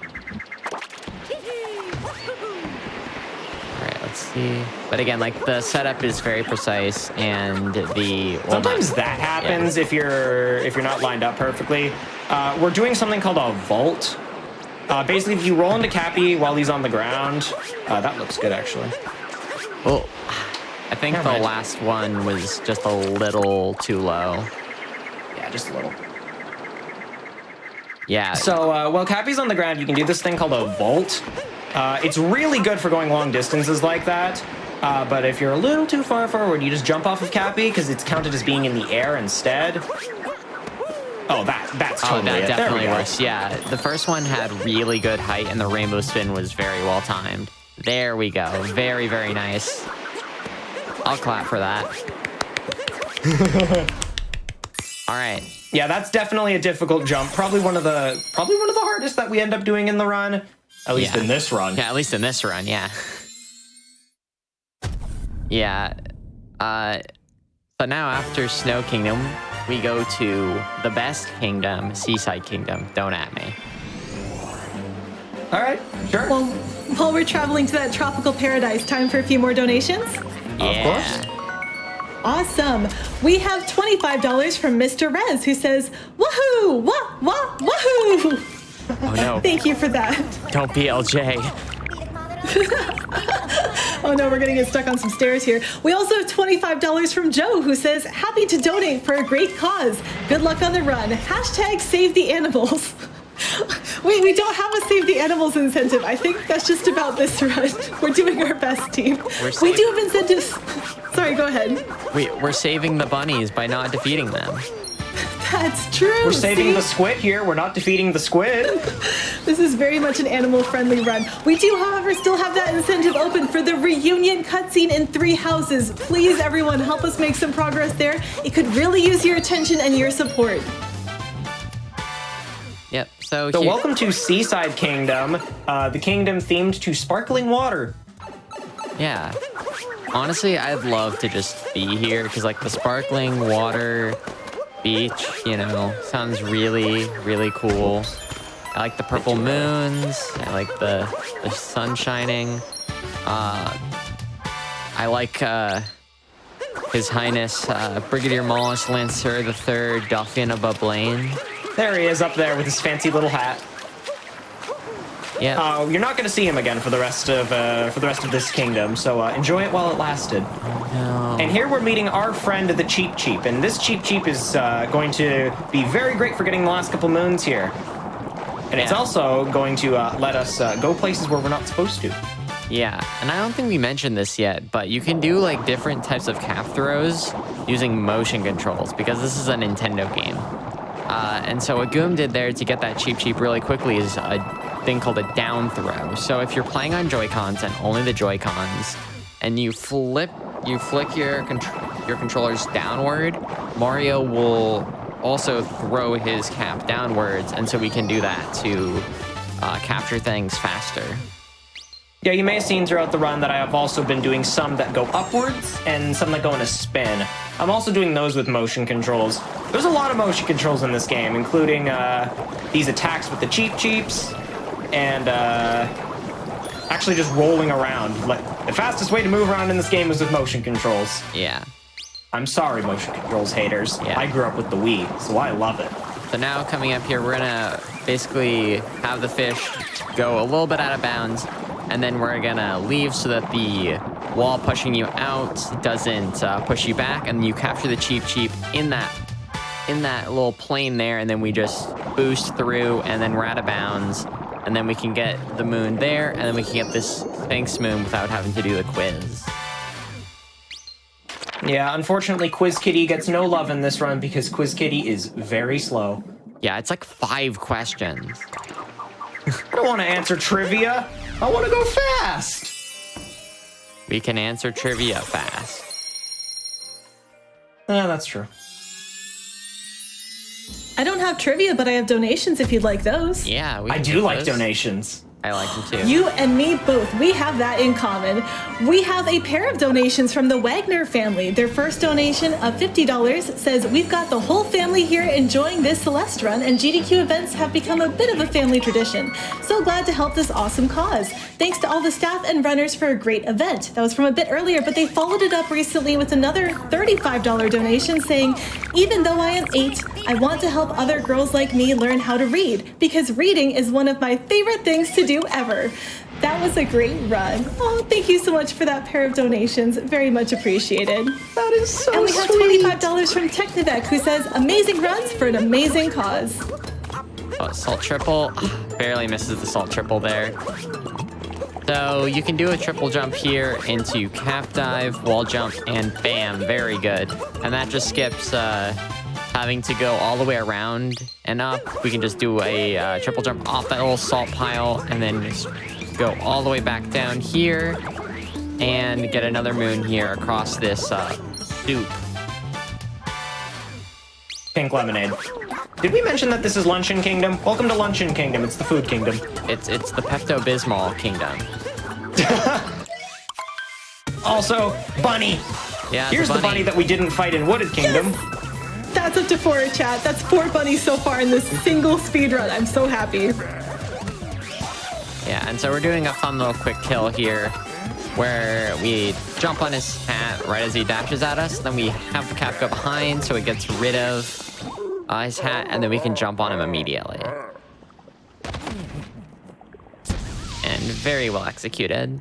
Alright, let's see. But again, like, the setup is very precise, and the... Sometimes that happens if you're not lined up perfectly. We're doing something called a vault, Basically, if you roll into Cappy while he's on the ground, that looks good, actually. Well, I think Never the mind. last one was just a little too low. Yeah, just a little. Yeah. So while Cappy's on the ground, you can do this thing called a vault. It's really good for going long distances like that. But if you're a little too far forward, you just jump off of Cappy because it's counted as being in the air instead. Oh, that's totally that it. There we definitely go. works. Yeah, the first one had really good height, and the rainbow spin was very well timed. There we go. Very, very nice. I'll clap for that. All right. Yeah, that's definitely a difficult jump. Probably one of the hardest that we end up doing in the run. At least in this run. Yeah, at least in this run, yeah. Yeah. So now after Snow Kingdom, we go to the best kingdom, Seaside Kingdom. Don't at me. All right, sure. Well, while we're traveling to that tropical paradise, time for a few more donations? Yeah. course. Awesome. We have $25 from Mr. Rez, who says, woohoo, woohoo. Oh no. Thank you for that. Don't be LJ. Oh no, we're gonna get stuck on some stairs here. We also have $25 from Joe, who says, happy to donate for a great cause. Good luck on the run. Hashtag save the animals. We don't have a save the animals incentive. I think that's just about this run. We're doing our best, team. We do have incentives. Sorry, go ahead. We're saving the bunnies by not defeating them. That's true. We're saving the squid here. We're not defeating the squid. This is very much an animal-friendly run. We do, however, still have that incentive open for the reunion cutscene in 3 houses. Please, everyone, help us make some progress there. It could really use your attention and your support. Yep. So welcome to Seaside Kingdom, the kingdom themed to sparkling water. Yeah. Honestly, I'd love to just be here because, like, the sparkling water beach, sounds really, really cool. I like the purple moons. I like the sun shining. I like His Highness Brigadier Mollis Lancer III Dauphin of Blaine. There he is up there with his fancy little hat. Yeah. You're not going to see him again for the rest of this kingdom, so enjoy it while it lasted. No. And here we're meeting our friend, the Cheep Cheep, and this Cheep Cheep is going to be very great for getting the last couple moons here. And it's also going to let us go places where we're not supposed to. Yeah, and I don't think we mentioned this yet, but you can do like different types of cap throws using motion controls because this is a Nintendo game. And so what Goom did there to get that Cheep Cheep really quickly is a thing called a down throw. So if you're playing on Joy-Cons and only the Joy-Cons, and you flick your controllers downward, Mario will also throw his cap downwards, and so we can do that to capture things faster. Yeah, you may have seen throughout the run that I have also been doing some that go upwards and some that go in a spin. I'm also doing those with motion controls. There's a lot of motion controls in this game, including these attacks with the Cheep Cheeps, and actually just rolling around. Like, the fastest way to move around in this game is with motion controls. Yeah. I'm sorry, motion controls haters. Yeah. I grew up with the Wii, so I love it. So now coming up here, we're gonna basically have the fish go a little bit out of bounds, and then we're gonna leave so that the wall pushing you out doesn't push you back, and you capture the Cheep Cheep in that little plane there, and then we just boost through, and then we're out of bounds, and then we can get the moon there, and then we can get this Sphinx moon without having to do the quiz. Yeah, unfortunately, Quiz Kitty gets no love in this run because Quiz Kitty is very slow. Yeah, it's like 5 questions. I don't want to answer trivia. I want to go fast. We can answer trivia fast. Yeah, that's true. I don't have trivia, but I have donations if you'd like those. Yeah, we I can do get like those. donations. I like them too. You and me both. We have that in common. We have a pair of donations from the Wagner family. Their first donation of $50 says, we've got the whole family here enjoying this Celeste run, and GDQ events have become a bit of a family tradition. So glad to help this awesome cause. Thanks to all the staff and runners for a great event. That was from a bit earlier, but they followed it up recently with another $35 donation saying, even though I am 8, I want to help other girls like me learn how to read, because reading is one of my favorite things to do ever. That was a great run. Oh, thank you so much for that pair of donations. Very much appreciated. That is so And we have sweet. $25 from Technivec, who says, amazing runs for an amazing cause. Oh, salt triple. Barely misses the salt triple there. So you can do a triple jump here into cap dive, wall jump, and bam, very good. And that just skips having to go all the way around and up. We can just do a triple jump off that little salt pile and then just go all the way back down here and get another moon here across this soup. Pink lemonade. Did we mention that this is Luncheon Kingdom? Welcome to Luncheon Kingdom. It's the food kingdom. It's the Pepto-Bismol kingdom. Also, bunny. Yeah, Here's the bunny that we didn't fight in Wooded Kingdom. That's up to 4, chat. That's 4 bunnies so far in this single speed run. I'm so happy. Yeah, and so we're doing a fun little quick kill here where we jump on his hat right as he dashes at us. Then we have the cap go behind so it gets rid of his hat, and then we can jump on him immediately. And very well executed.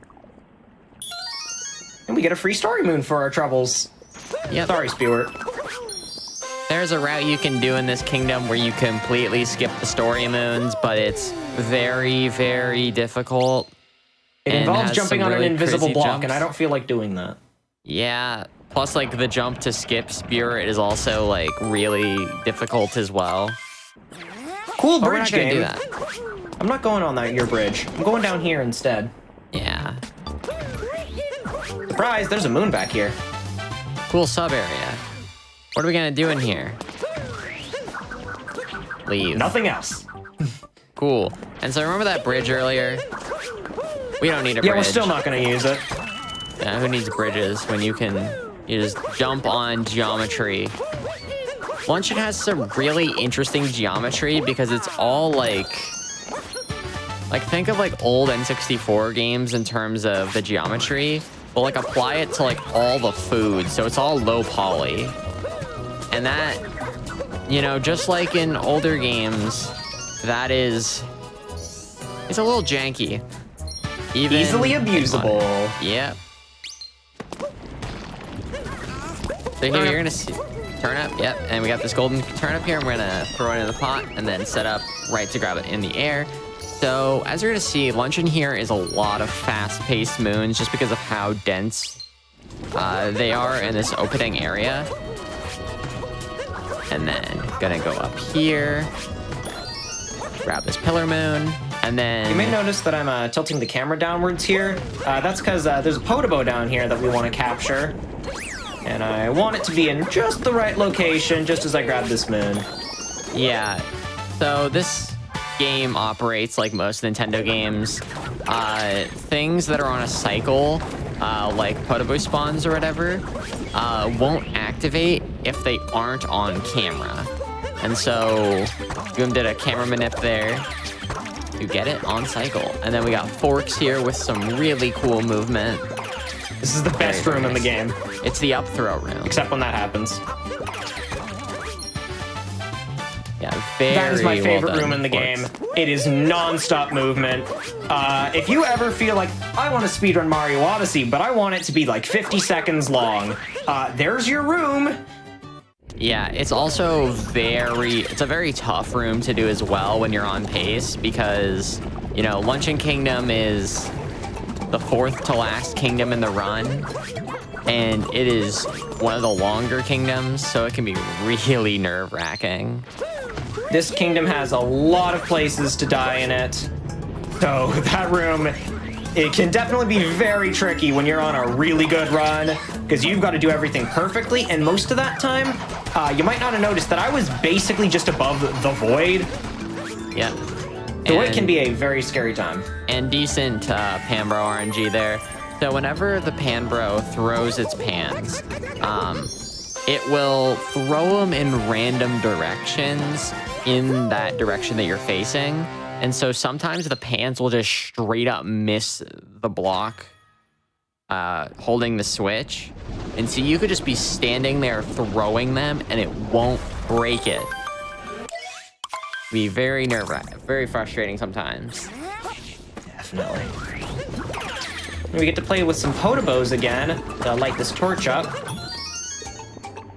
And we get a free story moon for our troubles. Yep. Sorry, Spewart. There's a route you can do in this kingdom where you completely skip the story moons, but it's very, very difficult. It and involves has jumping some on an really invisible crazy block, jumps. and I don't feel like doing that. Yeah, plus like the jump to skip Spirit is also like really difficult as well. Cool But we're not bridge gonna do game. that. I'm not going on your bridge. I'm going down here instead. Yeah. Surprise, there's a moon back here. Cool sub area. What are we gonna do in here? Leave. Nothing else. Cool. And so remember that bridge earlier? We don't need a Yeah, bridge. we're still not going to use it. Yeah, who needs bridges when you just jump on geometry? Luncheon has some really interesting geometry because it's all like think of like old N64 games in terms of the geometry, but like apply it to like all the food, so it's all low poly. And that, you know, just like in older games, that is, it's a little janky. Even Easily abusable. Yep. So here you're gonna see turnip, yep, and we got this golden turnip here, and we're gonna throw it in the pot and then set up right to grab it in the air. So as you're gonna see, Luncheon here is a lot of fast-paced moons just because of how dense they are in this opening area. And then gonna go up here, grab this pillar moon, and then... You may notice that I'm tilting the camera downwards here. That's because there's a Podobo down here that we want to capture. And I want it to be in just the right location, just as I grab this moon. Yeah, so this game operates like most Nintendo games. Things that are on a cycle, like Podobo spawns or whatever, won't activate if they aren't on camera. And so Goom did a camera manip there to get it on cycle. And then we got forks here with some really cool movement. This is the best room in the game, It's the up throw room. except when that happens. Yeah, very That is my favorite well room done, in the game. forks. It is non-stop movement. If you ever feel like, I want to speedrun Mario Odyssey, but I want it to be like 50 seconds long, there's your room. Yeah, it's also it's a very tough room to do as well when you're on pace because, you know, Luncheon Kingdom is the 4th to last kingdom in the run, and it is one of the longer kingdoms, so it can be really nerve-wracking. This kingdom has a lot of places to die in it. So that room, it can definitely be very tricky when you're on a really good run, because you've got to do everything perfectly, and most of that time, you might not have noticed that I was basically just above the void. Yep. The way can be a very scary time. And decent Panbro RNG there. So whenever the Panbro throws its pans, it will throw them in random directions in that direction that you're facing. And so sometimes the pans will just straight up miss the block holding the switch. And so you could just be standing there throwing them and it won't break it. Be very nerve-wracking, very frustrating sometimes. Definitely. We get to play with some Potobos again to light this torch up.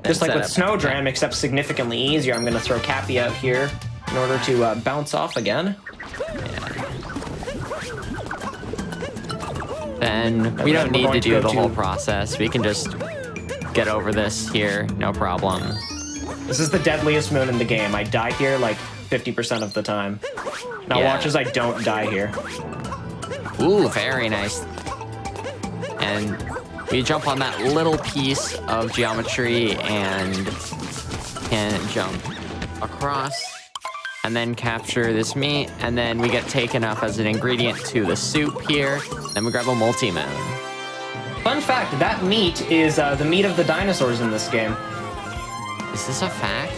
Just like with Snowdram, except significantly easier. I'm going to throw Cappy out here in order to bounce off again. Yeah. Then we don't need to do the whole process. We can just get over this here, no problem. This is the deadliest moon in the game. I die here like 50% of the time. Now watch as I don't die here. Ooh, very nice. And we jump on that little piece of geometry and can jump across and then capture this meat. And then we get taken up as an ingredient to the soup here. Then we grab a multi-moon. Fun fact, that meat is the meat of the dinosaurs in this game. Is this a fact?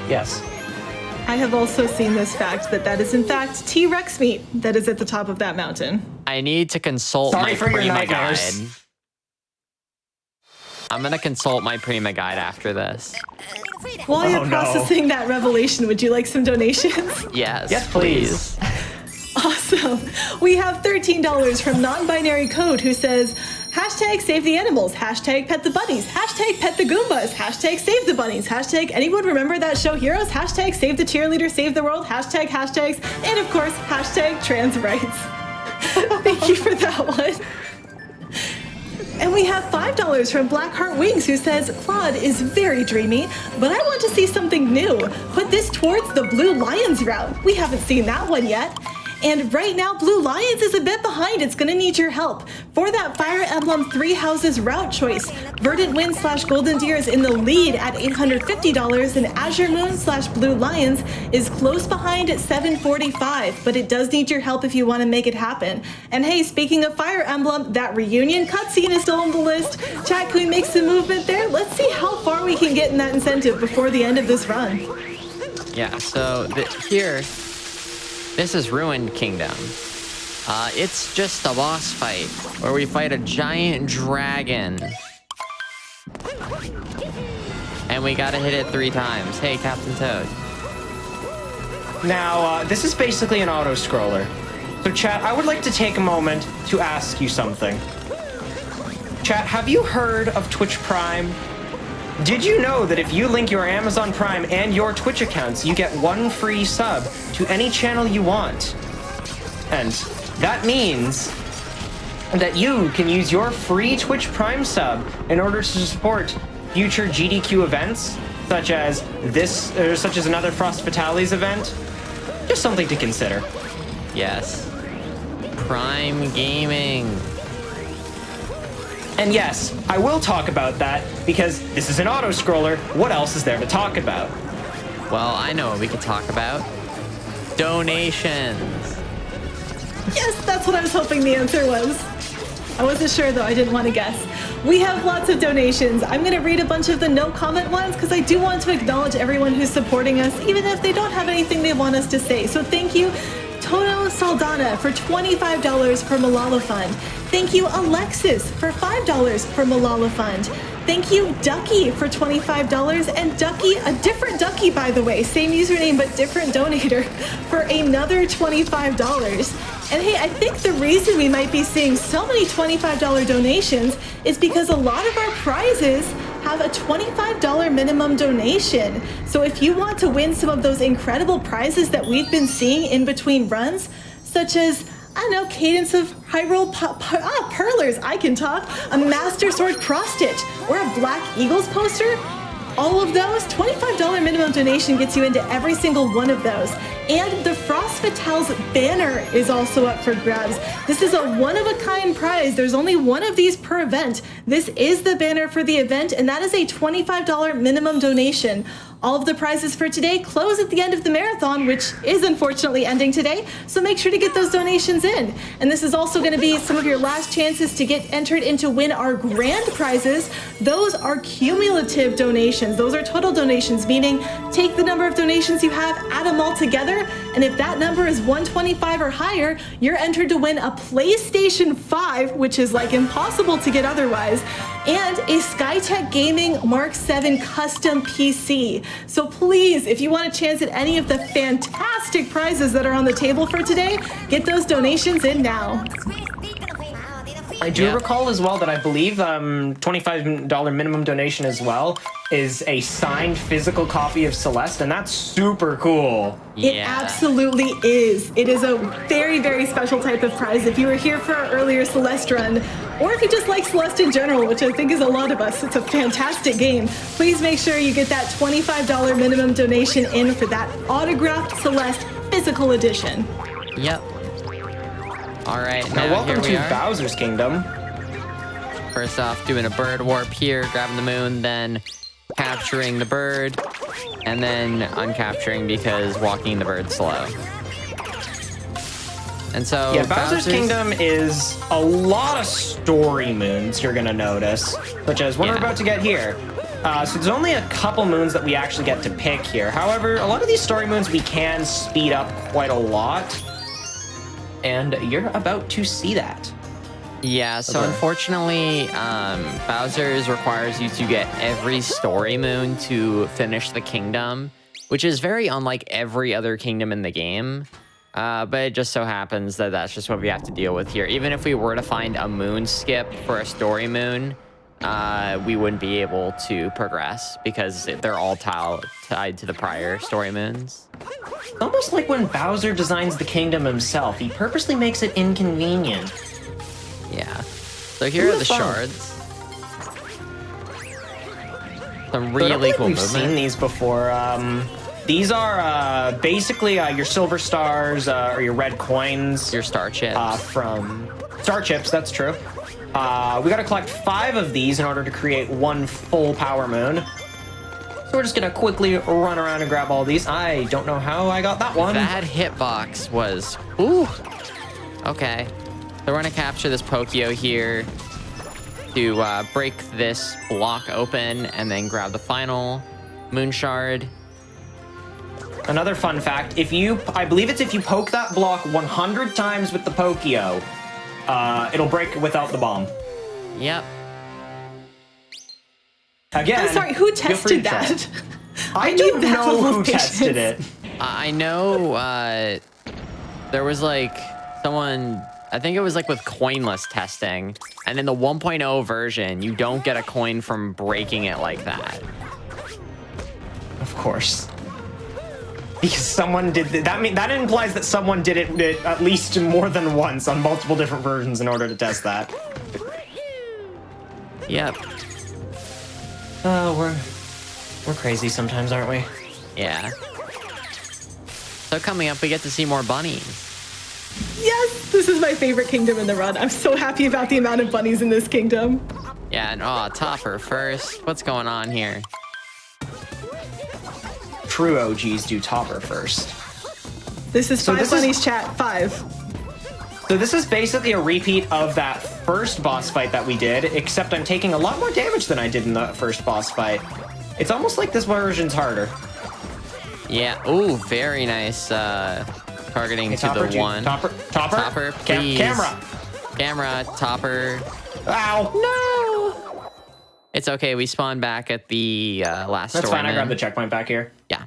Yes. I have also seen this fact that is in fact T-Rex meat that is at the top of that mountain. I need to consult my Prima guide. I'm gonna consult my Prima guide after this. While you're processing that revelation, would you like some donations? Yes. Yes, please. Awesome. We have $13 from Non-Binary Code who says, hashtag save the animals, hashtag pet the bunnies, hashtag pet the Goombas, hashtag save the bunnies, hashtag anyone remember that show Heroes, hashtag save the cheerleader, save the world, hashtag hashtags, and of course, hashtag trans rights. Thank you for that one. And we have $5 from Blackheart Wings who says, Claude is very dreamy, but I want to see something new. Put this towards the Blue Lions route. We haven't seen that one yet. And right now, Blue Lions is a bit behind. It's gonna need your help. For that Fire Emblem 3 Houses route choice, Verdant Wind / Golden Deer is in the lead at $850, and Azure Moon / Blue Lions is close behind at $745, but it does need your help if you wanna make it happen. And hey, speaking of Fire Emblem, that reunion cutscene is still on the list. Chat, can we make some movement there? Let's see how far we can get in that incentive before the end of this run. Yeah, so here, this is Ruined Kingdom. It's just a boss fight where we fight a giant dragon. And we gotta hit it 3 times. Hey, Captain Toad. Now, this is basically an auto-scroller. So chat, I would like to take a moment to ask you something. Chat, have you heard of Twitch Prime? Did you know that if you link your Amazon Prime and your Twitch accounts, you get 1 free sub to any channel you want? And that means that you can use your free Twitch Prime sub in order to support future GDQ events, such as this, or such as another Frost Fatales event. Just something to consider. Yes. Prime Gaming. And yes, I will talk about that because this is an auto-scroller. What else is there to talk about? Well, I know what we could talk about. Donations. Yes, that's what I was hoping the answer was. I wasn't sure though, I didn't want to guess. We have lots of donations. I'm gonna read a bunch of the no comment ones because I do want to acknowledge everyone who's supporting us, even if they don't have anything they want us to say. So thank you, Tono Saldana for $25 for Malala Fund. Thank you, Alexis, for $5 for Malala Fund. Thank you, Ducky, for $25. And Ducky, a different Ducky, by the way, same username but different donator, for another $25. And hey, I think the reason we might be seeing so many $25 donations is because a lot of our prizes have a $25 minimum donation. So if you want to win some of those incredible prizes that we've been seeing in between runs, such as, I don't know, Cadence of Hyrule Perlers, I can talk, a Master Sword cross-stitch, or a Black Eagles poster, all of those, $25 minimum donation gets you into every single one of those. And the Frost Fatales banner is also up for grabs. This is a one-of-a-kind prize. There's only one of these per event. This is the banner for the event, and that is a $25 minimum donation. All of the prizes for today close at the end of the marathon, which is unfortunately ending today, so make sure to get those donations in. And this is also going to be some of your last chances to get entered in to win our grand prizes. Those are cumulative donations. Those are total donations, meaning take the number of donations you have, add them all together, and if that number is 125 or higher, you're entered to win a PlayStation 5, which is like impossible to get otherwise, and a Skytech Gaming Mark 7 custom PC. So please, if you want a chance at any of the fantastic prizes that are on the table for today, get those donations in now. I do recall as well that I believe $25 minimum donation as well is a signed physical copy of Celeste, and that's super cool. It absolutely is. It is a very, very special type of prize. If you were here for our earlier Celeste run, or if you just like Celeste in general, which I think is a lot of us, it's a fantastic game, please make sure you get that $25 minimum donation in for that autographed Celeste physical edition. Yep. All right, Now welcome here we to are. Bowser's Kingdom. First off, doing a bird warp here, grabbing the moon, then capturing the bird, and then uncapturing because walking the bird slow. And so Yeah, Bowser's Kingdom is a lot of story moons you're gonna notice, such as one we're about to get here. So there's only a couple moons that we actually get to pick here. However, a lot of these story moons we can speed up quite a lot, and you're about to see that. Yeah, so unfortunately, Bowser's requires you to get every story moon to finish the kingdom, which is very unlike every other kingdom in the game. But it just so happens that that's just what we have to deal with here. Even if we were to find a moon skip for a story moon, we wouldn't be able to progress because they're all tied to the prior story moons. It's almost like when Bowser designs the kingdom himself, he purposely makes it inconvenient. Yeah. So here are the shards. Some really cool We've movement. seen these before. These are basically your silver stars or your red coins. Your star chips. From star chips, that's true. We gotta collect 5 of these in order to create 1 full power moon. So we're just gonna quickly run around and grab all these. I don't know how I got that one. That hitbox was... Ooh. Okay. So we're gonna capture this Pokio here to break this block open and then grab the final moon shard. Another fun fact, I believe it's if you poke that block 100 times with the Pokio, it'll break without the bomb. Yep. Again, I'm sorry, who feel free tested to try. that? I need don't that know level who of patience. tested it. I know there was like someone... I think it was like with coinless testing. And in the 1.0 version, you don't get a coin from breaking it like that. Of course. Because someone did that implies that someone did it at least more than once on multiple different versions in order to test that. Yep. Oh, we're crazy sometimes, aren't we? Yeah. So coming up, we get to see more bunnies. Yes, this is my favorite kingdom in the run. I'm so happy about the amount of bunnies in this kingdom. Yeah, and Topper first. What's going on here? True OGs do Topper first. This is 5 this is- bunnies, chat. 5. So this is basically a repeat of that first boss fight that we did, except I'm taking a lot more damage than I did in the first boss fight. It's almost like this version's harder. Yeah. Ooh, very nice targeting to Topper, the one. Topper, Topper, please. Camera. Topper. Ow. No! It's okay. We spawned back at the last That's story fine. I moon. grabbed the checkpoint back here. Yeah.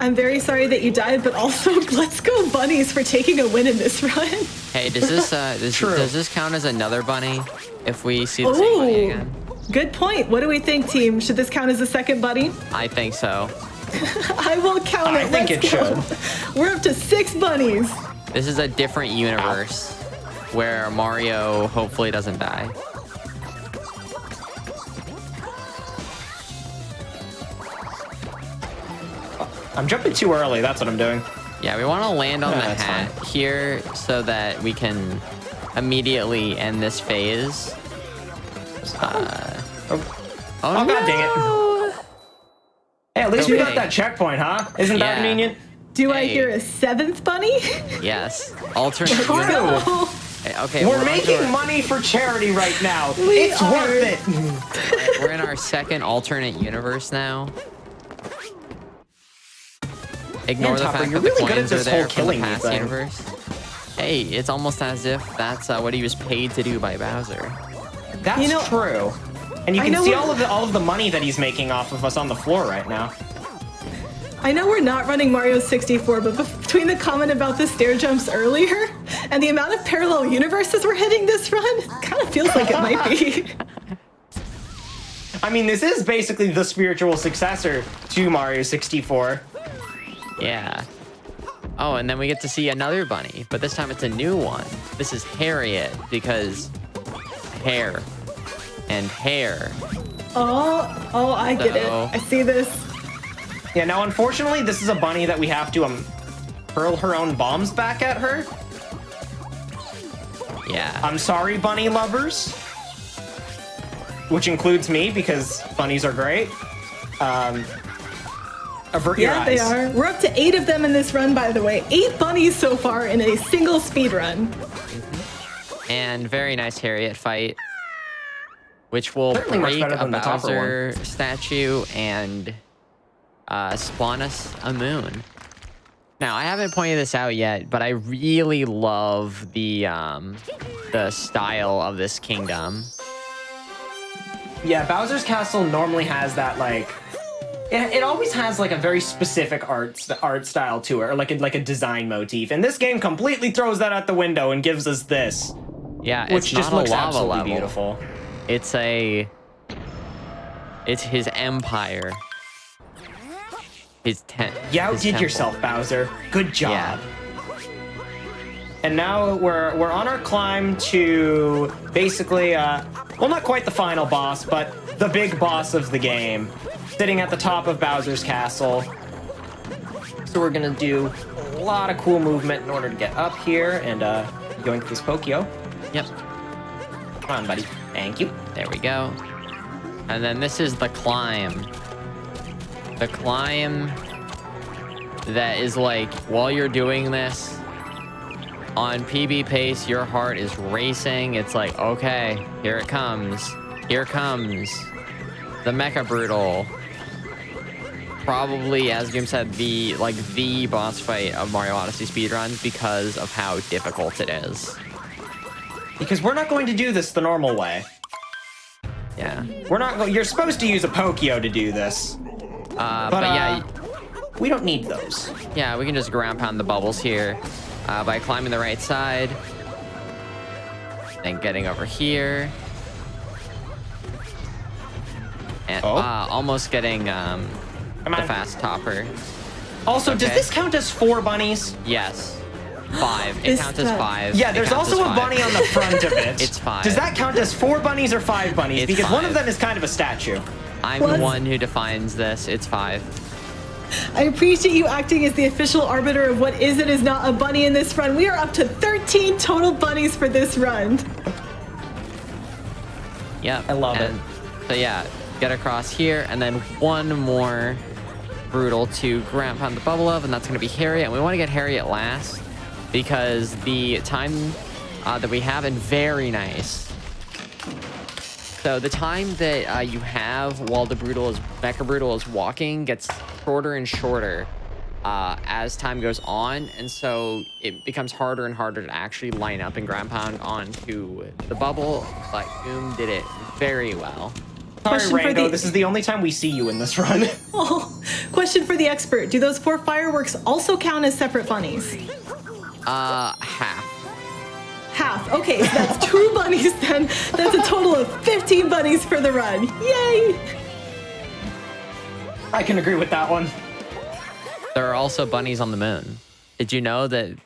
I'm very sorry that you died, but also let's go bunnies for taking a win in this run. Hey, does this True. does this count as another bunny if we see the same bunny Ooh, again? good point. What do we think, team? Should this count as a second bunny? I think so. I will count it. I think Let's it go. We're up to 6 bunnies. This is a different universe where Mario hopefully doesn't die. I'm jumping too early. That's what I'm doing. Yeah, we want to land on the that's hat here so that we can immediately end this phase. Oh, Oh, God dang it. Hey, at least we got Okay. that checkpoint, huh? Isn't that Yeah. convenient? Do I Hey. hear a 7th bunny? Yes. Alternate Let's go. universe. Oh, Okay, We're on to making our- money for charity right now. We It's are. worth it. We're in our second alternate universe now. Ignore Man, the Topper, fact you're that the really good coins at are this there whole from the killing me past thing. universe. Hey, it's almost as if that's what he was paid to do by Bowser. That's You know- true. And you I can know see we're- all of the money that he's making off of us on the floor right now. I know we're not running Mario 64, but between the comment about the stair jumps earlier and the amount of parallel universes we're hitting this run, it kind of feels like it might be. I mean, this is basically the spiritual successor to Mario 64. Yeah. Oh, and then we get to see another bunny, but this time it's a new one. This is Harriet because hair and hair. Oh, I get it. So- I see this. Yeah, now unfortunately, this is a bunny that we have to hurl her own bombs back at her. Yeah. I'm sorry, bunny lovers. Which includes me, because bunnies are great. Avert your Yeah, eyes. they are. We're up to 8 of them in this run, by the way. 8 bunnies so far in a single speed run. And very nice Harriet fight, which will Certainly much break better a than the Topper Bowser statue and spawn us a moon. Now, I haven't pointed this out yet, but I really love the style of this kingdom. Yeah, Bowser's Castle normally has that, like... It always has, like, a very specific art style to it, or like a design motif. And this game completely throws that out the window and gives us this. Yeah, Which it's just not looks a lava absolutely level. beautiful. It's his empire. His tent. You his outdid temple. yourself, Bowser. Good job. Yeah. And now we're on our climb to basically, well, not quite the final boss, but the big boss of the game, sitting at the top of Bowser's castle. So we're gonna do a lot of cool movement in order to get up here and yoink this Pokio. Yep. Come on, buddy. Thank you. There we go. And then this is the climb. The climb that is like, while you're doing this, on PB pace, your heart is racing. It's like, okay, here it comes. Here comes the Mecha Brutal. Probably, as Goom said, the boss fight of Mario Odyssey speedruns because of how difficult it is. Because we're not going to do this the normal way. Yeah. We're not. You're supposed to use a Pokio to do this. But yeah, we don't need those. yeah, we can just ground pound the bubbles here by climbing the right side. Then getting over here. And almost getting the fast topper. Also, does Okay. this count as 4 bunnies? Yes. 5. It This counts as time. 5. Yeah, It there's counts also as a 5. bunny on the front of it. It's 5. Does that count as 4 bunnies or 5 bunnies? It's Because one 5. of them is kind of a statue. I'm Plus- the one who defines this. It's 5. I appreciate you acting as the official arbiter of what is and is not a bunny in this run. We are up to 13 total bunnies for this run. Yep. I love and, So yeah, get across here, and then one more brutal to ground pound the bubble of, and that's going to be Harriet. And we want to get Harriet last because the time that we have, and very nice. So the time that you have while the Mecha Brutal is walking gets shorter and shorter as time goes on, and so it becomes harder and harder to actually line up and ground pound onto the bubble, but Goom did it very well. Sorry, Question for Rango, the- this is the only time we see you in this run. Oh, question for the expert. Do those 4 fireworks also count as separate bunnies? Half. Half. Okay, so that's 2 bunnies then. That's a total of 15 bunnies for the run. Yay! I can agree with that one. There are also bunnies on the moon. Did you know that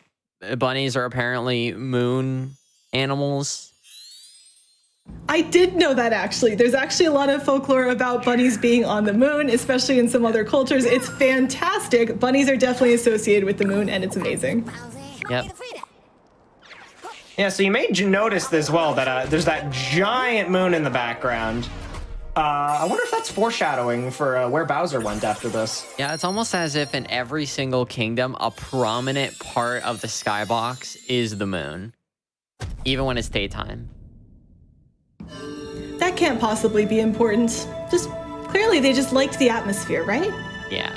bunnies are apparently moon animals? I did know that actually. There's actually a lot of folklore about bunnies being on the moon, especially in some other cultures. It's fantastic. Bunnies are definitely associated with the moon, and it's amazing. Yep. Yeah, so you may notice as well that there's that giant moon in the background. I wonder if that's foreshadowing for where Bowser went after this. Yeah, it's almost as if in every single kingdom, a prominent part of the skybox is the moon, even when it's daytime. That can't possibly be important. Just clearly they just liked the atmosphere, right? Yeah.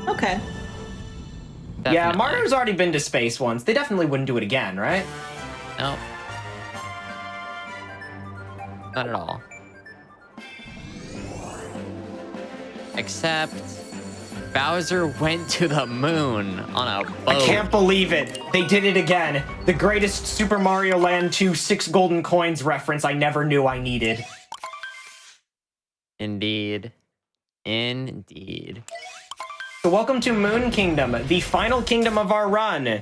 Okay. Definitely. Yeah, Mario's already been to space once. They definitely wouldn't do it again, right? No. Not at all. Except Bowser went to the moon on a boat. I can't believe it. They did it again. The greatest Super Mario Land 2 6 golden coins reference I never knew I needed. Indeed. Indeed. So welcome to Moon Kingdom, the final kingdom of our run,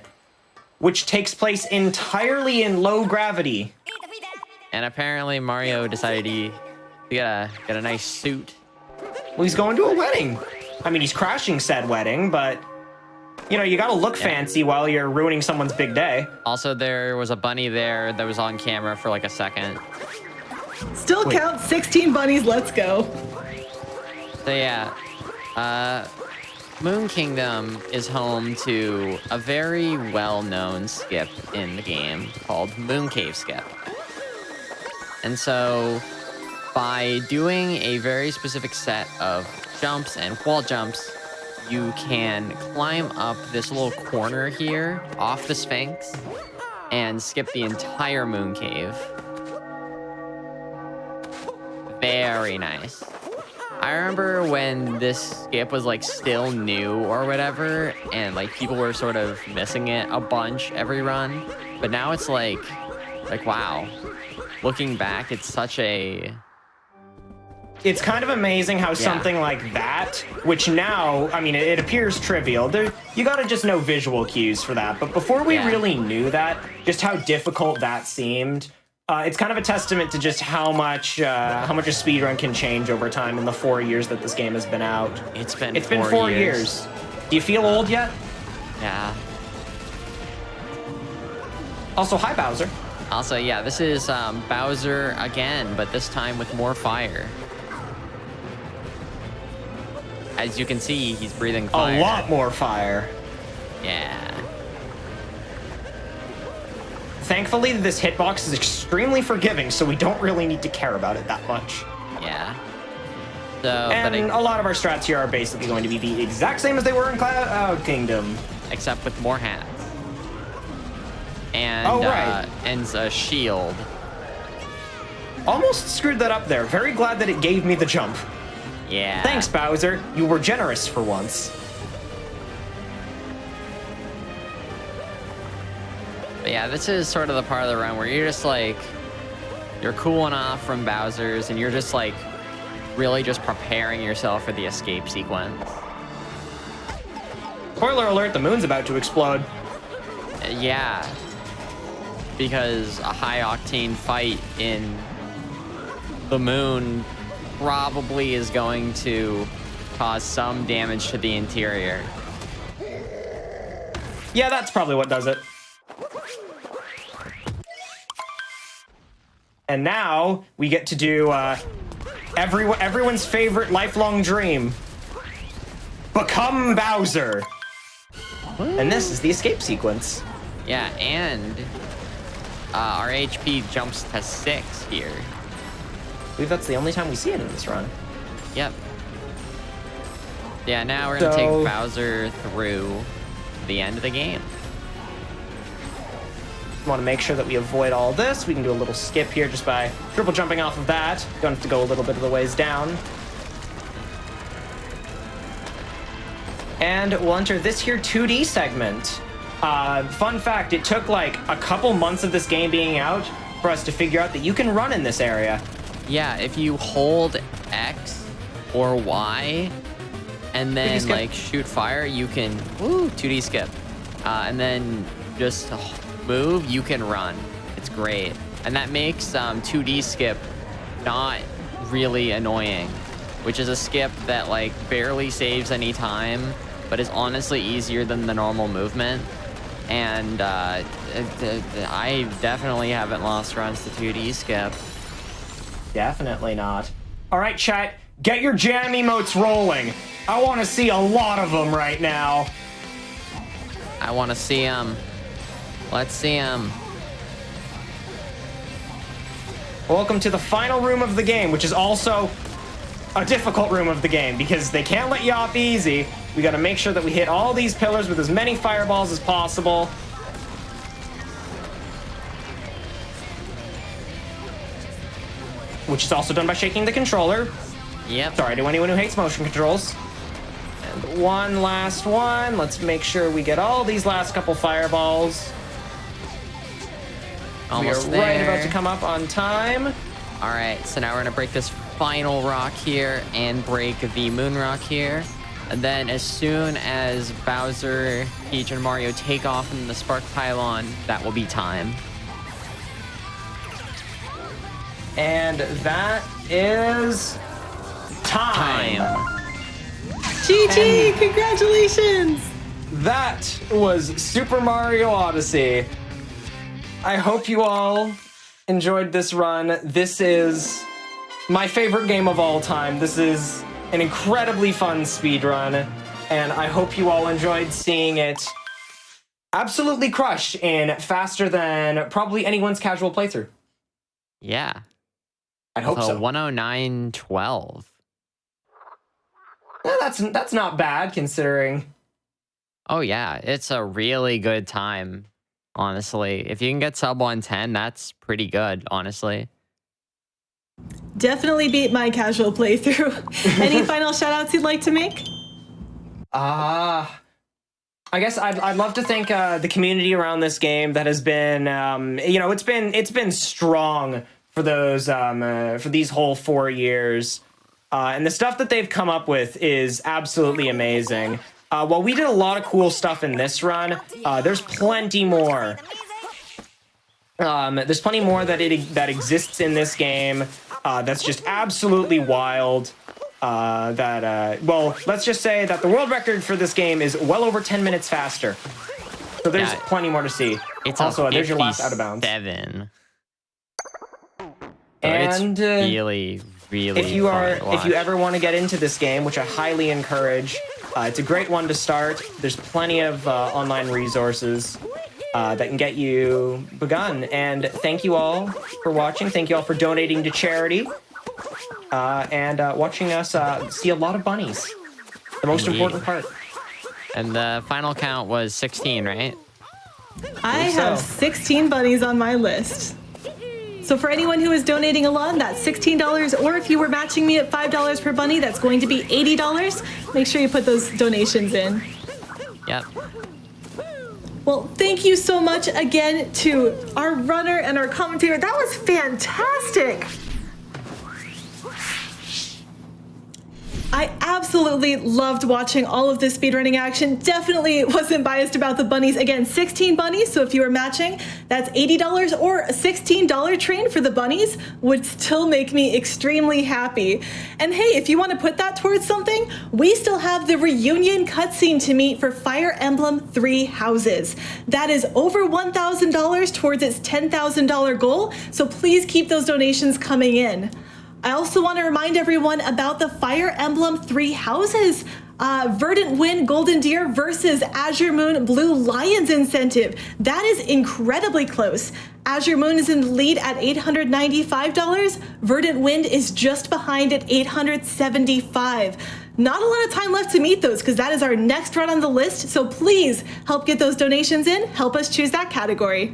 which takes place entirely in low gravity. And apparently Mario decided he got a nice suit. Well, he's going to a wedding. I mean, he's crashing said wedding, but, you know, you gotta look fancy while you're ruining someone's big day. Also, there was a bunny there that was on camera for like a second. Still count 16 bunnies, let's go. So yeah, Moon Kingdom is home to a very well-known skip in the game called Moon Cave Skip. And so, by doing a very specific set of jumps and wall jumps, you can climb up this little corner here off the Sphinx and skip the entire Moon Cave. Very nice. I remember when this skip was like still new or whatever, and like people were sort of missing it a bunch every run, but now it's like wow. Looking back, it's such a... It's kind of amazing how something like that, which now, I mean, it appears trivial. You gotta just know visual cues for that. But before we really knew that, just how difficult that seemed, it's kind of a testament to just how much a speedrun can change over time in the 4 years that this game has been out. It's been 4 years. Do you feel old yet? Yeah. Also, hi, Bowser. Also, yeah, this is Bowser again, but this time with more fire. As you can see, he's breathing fire. A lot more fire. Yeah. Thankfully, this hitbox is extremely forgiving, so we don't really need to care about it that much. Yeah. So, and a lot of our strats here are basically going to be the exact same as they were in Cloud Kingdom. Except with more hats. And, and a shield. Almost screwed that up there. Very glad that it gave me the jump. Yeah. Thanks, Bowser. You were generous for once. But yeah, this is sort of the part of the run where you're just like, you're cooling off from Bowser's and you're just like, really just preparing yourself for the escape sequence. Spoiler alert, the moon's about to explode. Yeah. Because a high-octane fight in the moon probably is going to cause some damage to the interior. Yeah, that's probably what does it. And now we get to do everyone's favorite lifelong dream. Become Bowser. And this is the escape sequence. Yeah, and our HP jumps to 6 here. I believe that's the only time we see it in this run. Yep. Yeah, now we're gonna take Bowser through the end of the game. Want to make sure that we avoid all this. We can do a little skip here just by triple jumping off of that. Don't have to go a little bit of the ways down. And we'll enter this here 2D segment. Fun fact, it took like a couple months of this game being out for us to figure out that you can run in this area. Yeah, if you hold X or Y and then like shoot fire, you can 2D skip. And then just move, you can run. It's great. And that makes 2D skip not really annoying, which is a skip that like barely saves any time, but is honestly easier than the normal movement. And I definitely haven't lost runs to 2D skip. Definitely not. All right, chat, get your jam emotes rolling. I want to see a lot of them right now. I want to see them. Let's see them. Welcome to the final room of the game, which is also a difficult room of the game because they can't let you off easy. We got to make sure that we hit all these pillars with as many fireballs as possible. Which is also done by shaking the controller. Yep. Sorry to anyone who hates motion controls. And one last one. Let's make sure we get all these last couple fireballs. Almost we are right there. about to come up on time. All right, so now we're gonna break this final rock here and break the moon rock here. And then as soon as Bowser, Peach, and Mario take off in the spark pylon, that will be time. And that is time. GG, congratulations. That was Super Mario Odyssey. I hope you all enjoyed this run. This is my favorite game of all time. This is an incredibly fun speedrun, and I hope you all enjoyed seeing it absolutely crush in faster than probably anyone's casual playthrough. Yeah. I hope so. 109.12. Yeah, that's not bad considering. Oh yeah, it's a really good time, honestly. If you can get sub 110, that's pretty good, honestly. Definitely beat my casual playthrough. Any final shout outs you'd like to make? I guess I'd love to thank the community around this game that has been, it's been strong for those for these whole 4 years, and the stuff that they've come up with is absolutely amazing. While we did a lot of cool stuff in this run, there's plenty more. There's plenty more that exists in this game that's just absolutely wild. Well, let's just say that the world record for this game is well over 10 minutes faster. So there's plenty more to see. It's also there's your last out of bounds. 7. And it's really if you ever want to get into this game, which I highly encourage, it's a great one to start. There's plenty of online resources that can get you begun. And thank you all for watching. Thank you all for donating to charity and watching us see a lot of bunnies. The most important part. And the final count was 16, right? I have 16 bunnies on my list. So for anyone who is donating along, that's $16, or if you were matching me at $5 per bunny, that's going to be $80. Make sure you put those donations in. Yep. Well, thank you so much again to our runner and our commentator. That was fantastic. I absolutely loved watching all of this speedrunning action. Definitely wasn't biased about the bunnies. Again, 16 bunnies, so if you were matching, that's $80, or a $16 train for the bunnies would still make me extremely happy. And hey, if you want to put that towards something, we still have the reunion cutscene to meet for Fire Emblem 3 Houses. That is over $1,000 towards its $10,000 goal, so please keep those donations coming in. I also want to remind everyone about the Fire Emblem 3 Houses Verdant Wind Golden Deer versus Azure Moon Blue Lions incentive. That is incredibly close. Azure Moon is in the lead at $895. Verdant Wind is just behind at $875. Not a lot of time left to meet those because that is our next run on the list. So please help get those donations in. Help us choose that category.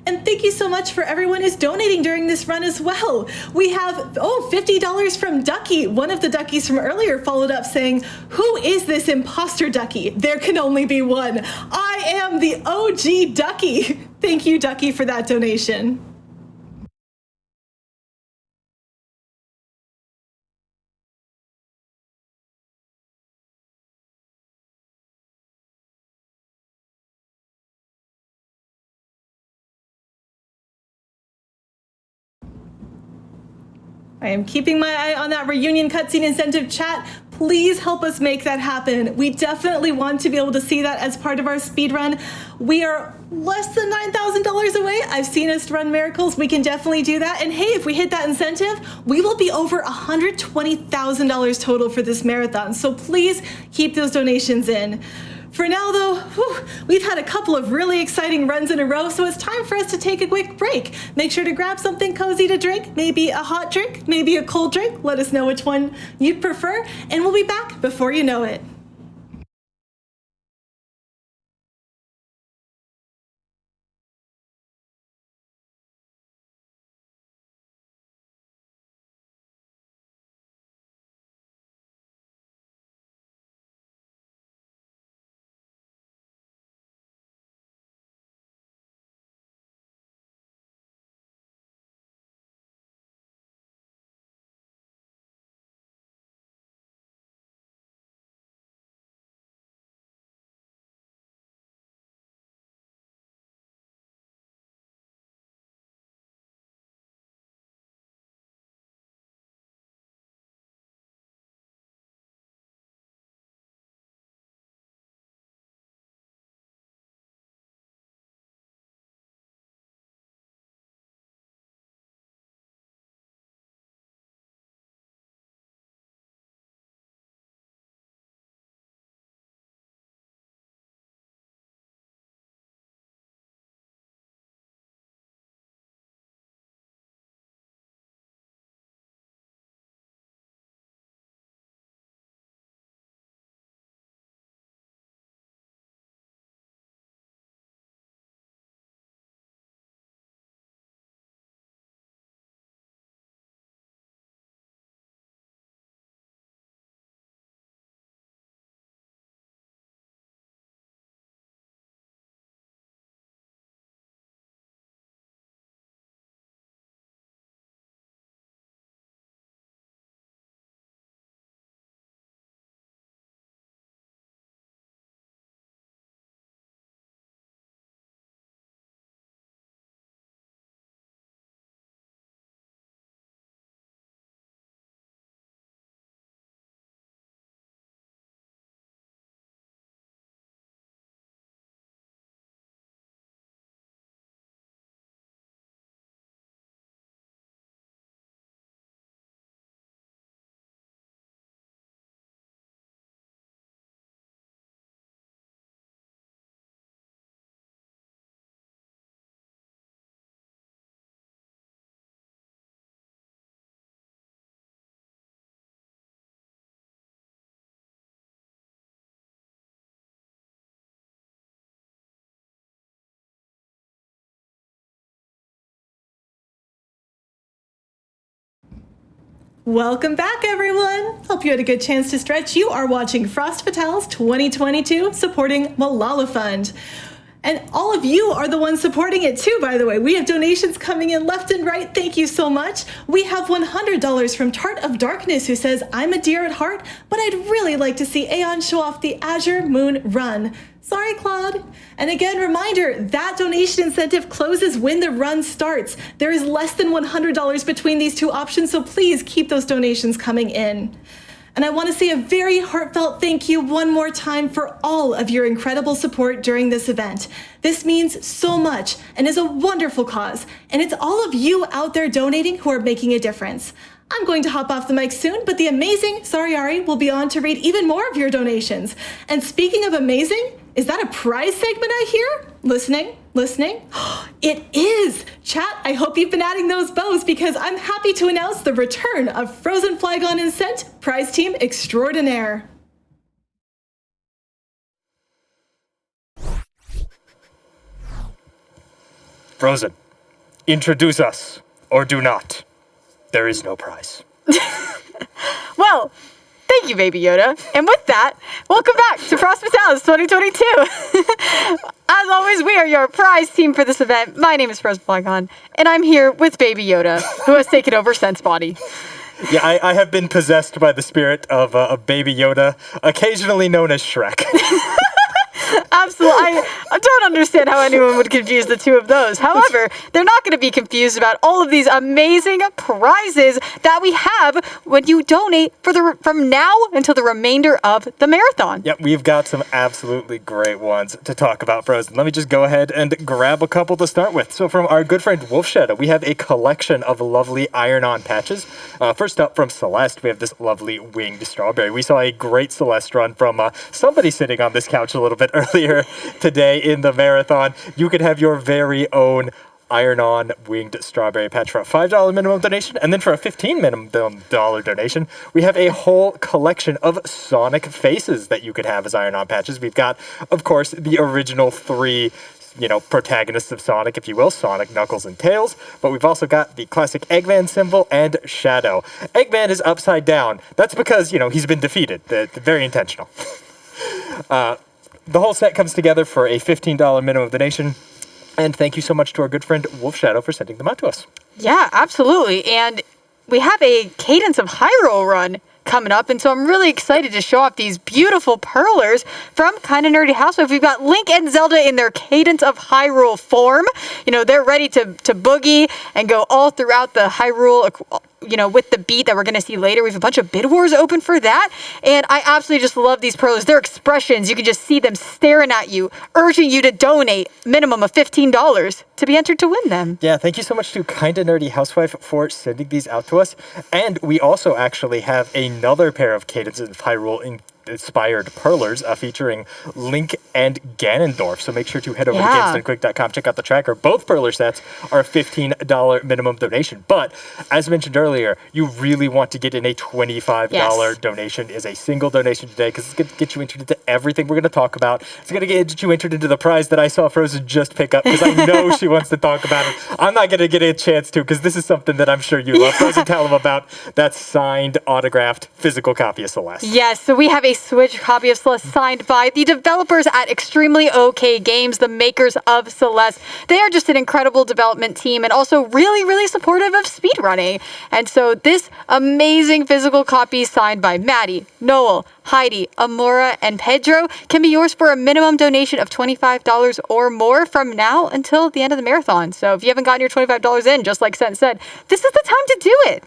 And thank you so much for everyone who's donating during this run as well. We have, $50 from Ducky. One of the Duckies from earlier followed up saying, "Who is this imposter Ducky? There can only be one. I am the OG Ducky." Thank you, Ducky, for that donation. I am keeping my eye on that reunion cutscene incentive. Chat, please help us make that happen. We definitely want to be able to see that as part of our speedrun. We are less than $9,000 away. I've seen us run miracles. We can definitely do that. And hey, if we hit that incentive, we will be over $120,000 total for this marathon. So please keep those donations in. For now, though, we've had a couple of really exciting runs in a row, so it's time for us to take a quick break. Make sure to grab something cozy to drink, maybe a hot drink, maybe a cold drink. Let us know which one you'd prefer, and we'll be back before you know it. Welcome back, everyone. Hope you had a good chance to stretch. You are watching Frost Fatale's 2022 supporting Malala Fund. And all of you are the ones supporting it too, by the way. We have donations coming in left and right. Thank you so much. We have $100 from Tart of Darkness, who says, I'm a deer at heart, but I'd really like to see Aeon show off the Azure Moon run. Sorry, Claude. And again, reminder, that donation incentive closes when the run starts. There is less than $100 between these two options, so please keep those donations coming in. And I want to say a very heartfelt thank you one more time for all of your incredible support during this event. This means so much and is a wonderful cause. And it's all of you out there donating who are making a difference. I'm going to hop off the mic soon, but the amazing Sariari will be on to read even more of your donations. And speaking of amazing, is that a prize segment I hear? Listening? It is! Chat, I hope you've been adding those bows because I'm happy to announce the return of Frozen Flygon and Scent Prize Team Extraordinaire. Frozen, introduce us, or do not. There is no prize. Well, thank you, Baby Yoda. And with that, welcome back to Frost Fatales 2022. As always, we are your prize team for this event. My name is Frozen Flygon, and I'm here with Baby Yoda, who has taken over Scent's body. Yeah, I have been possessed by the spirit of Baby Yoda, occasionally known as Shrek. Absolutely. I don't understand how anyone would confuse the two of those. However, they're not going to be confused about all of these amazing prizes that we have when you donate from now until the remainder of the marathon. Yep, we've got some absolutely great ones to talk about, Frozen. Let me just go ahead and grab a couple to start with. So from our good friend Wolf Shadow, we have a collection of lovely iron-on patches. First up from Celeste, we have this lovely winged strawberry. We saw a great Celeste run from somebody sitting on this couch a little bit earlier today in the marathon. You could have your very own iron-on winged strawberry patch for a $5 minimum donation, and then for a $15 minimum donation, we have a whole collection of Sonic faces that you could have as iron-on patches. We've got, of course, the original three protagonists of Sonic, if you will, Sonic, Knuckles, and Tails. But we've also got the classic Eggman symbol and Shadow. Eggman is upside down. That's because, he's been defeated. Very intentional. The whole set comes together for a $15 minimum donation. And thank you so much to our good friend Wolf Shadow for sending them out to us. Yeah, absolutely. And we have a Cadence of Hyrule run coming up, and so I'm really excited to show off these beautiful pearlers from Kinda Nerdy Housewife. We've got Link and Zelda in their Cadence of Hyrule form. They're ready to boogie and go all throughout the Hyrule, with the beat that we're going to see later. We have a bunch of bid wars open for that, and I absolutely just love these pearlers. Their expressions, you can just see them staring at you, urging you to donate minimum of $15 to be entered to win them. Yeah, thank you so much to Kinda Nerdy Housewife for sending these out to us. And we also actually have another pair of Cadence of Hyrule inspired pearlers featuring Link and Ganondorf. So make sure to head over to GamesDoneQuick.com, check out the tracker. Both perler sets are a $15 minimum donation. But as mentioned earlier, you really want to get in a $25 donation. Is a single donation today, because it's going to get you entered into everything we're going to talk about. It's going to get you entered into the prize that I saw Frozen just pick up, because I know she wants to talk about it. I'm not going to get a chance to, because this is something that I'm sure you love. Frozen, tell them about that signed, autographed, physical copy of Celeste. Yes, so we have a Switch copy of Celeste signed by the developers at Extremely OK Games, the makers of Celeste. They are just an incredible development team and also really, really supportive of speedrunning. And so this amazing physical copy signed by Maddie, Noel, Heidi, Amora, and Pedro can be yours for a minimum donation of $25 or more from now until the end of the marathon. So if you haven't gotten your $25 in, just like Sen said, this is the time to do it.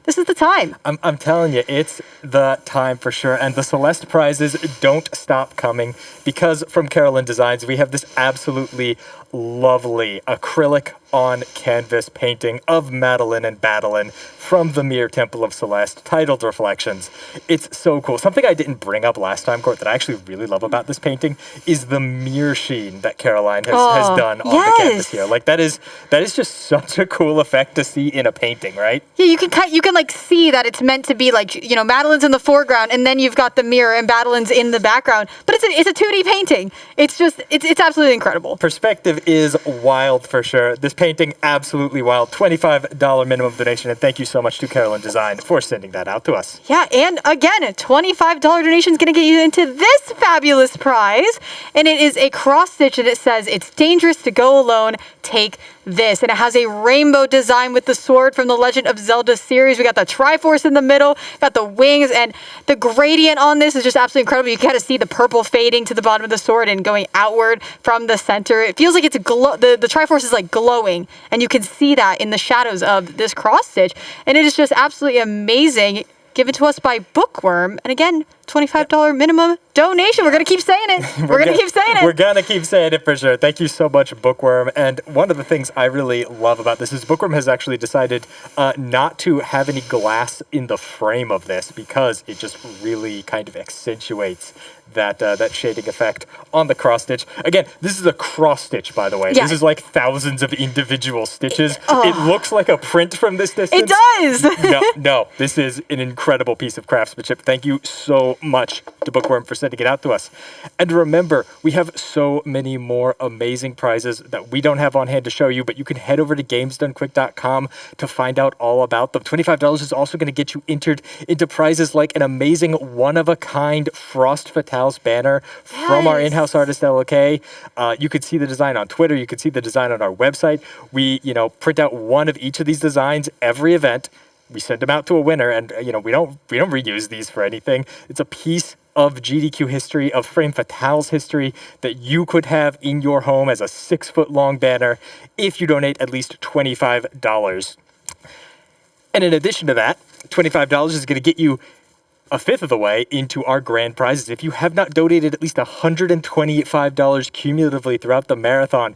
This is the time. I'm telling you, it's the time for sure. And the Celeste prizes don't stop coming, because from Carolyn Designs, we have this absolutely lovely acrylic on canvas painting of Madeline and Badeline from the Mirror Temple of Celeste, titled Reflections. It's so cool. Something I didn't bring up last time, Court, that I actually really love about this painting is the mirror sheen that Caroline has done on the canvas here. Like, that is just such a cool effect to see in a painting, right? Yeah, you can like see that it's meant to be like, Madeline's in the foreground and then you've got the mirror and Badeline's in the background. But it's a 2D painting. It's just it's absolutely incredible. Perspective is wild for sure. This painting, absolutely wild. $25 minimum donation, and thank you so much to Carolyn Design for sending that out to us. Yeah, and again, a $25 donation is going to get you into this fabulous prize, and it is a cross stitch, and it says, "It's dangerous to go alone, take this." And it has a rainbow design with the sword from the Legend of Zelda series. We got the Triforce in the middle, got the wings, and the gradient on this is just absolutely incredible. You kind of see the purple fading to the bottom of the sword and going outward from the center. It feels like it's the Triforce is like glowing, and you can see that in the shadows of this cross stitch. And it is just absolutely amazing. Given to us by Bookworm. And again, $25 minimum donation. We're going to keep saying it. We're going to keep saying it. We're going to keep saying it for sure. Thank you so much, Bookworm. And one of the things I really love about this is Bookworm has actually decided not to have any glass in the frame of this, because it just really kind of accentuates that shading effect on the cross stitch. Again, this is a cross stitch, by the way. Yeah. This is like thousands of individual stitches. It looks like a print from this distance. It does. No, this is an incredible piece of craftsmanship. Thank you so much to Bookworm for sending it out to us. And remember, we have so many more amazing prizes that we don't have on hand to show you, but you can head over to GamesDoneQuick.com to find out all about them. $25 is also going to get you entered into prizes like an amazing one-of-a-kind Frost Fatale banner from our in-house artist LK. You could see the design on Twitter. You could see the design on our website. We, print out one of each of these designs every event. We send them out to a winner, and we don't reuse these for anything. It's a piece of GDQ history, of Frame Fatale's history that you could have in your home as a 6-foot-long banner if you donate at least $25. And in addition to that, $25 is going to get you a fifth of the way into our grand prizes. If you have not donated at least $125 cumulatively throughout the marathon,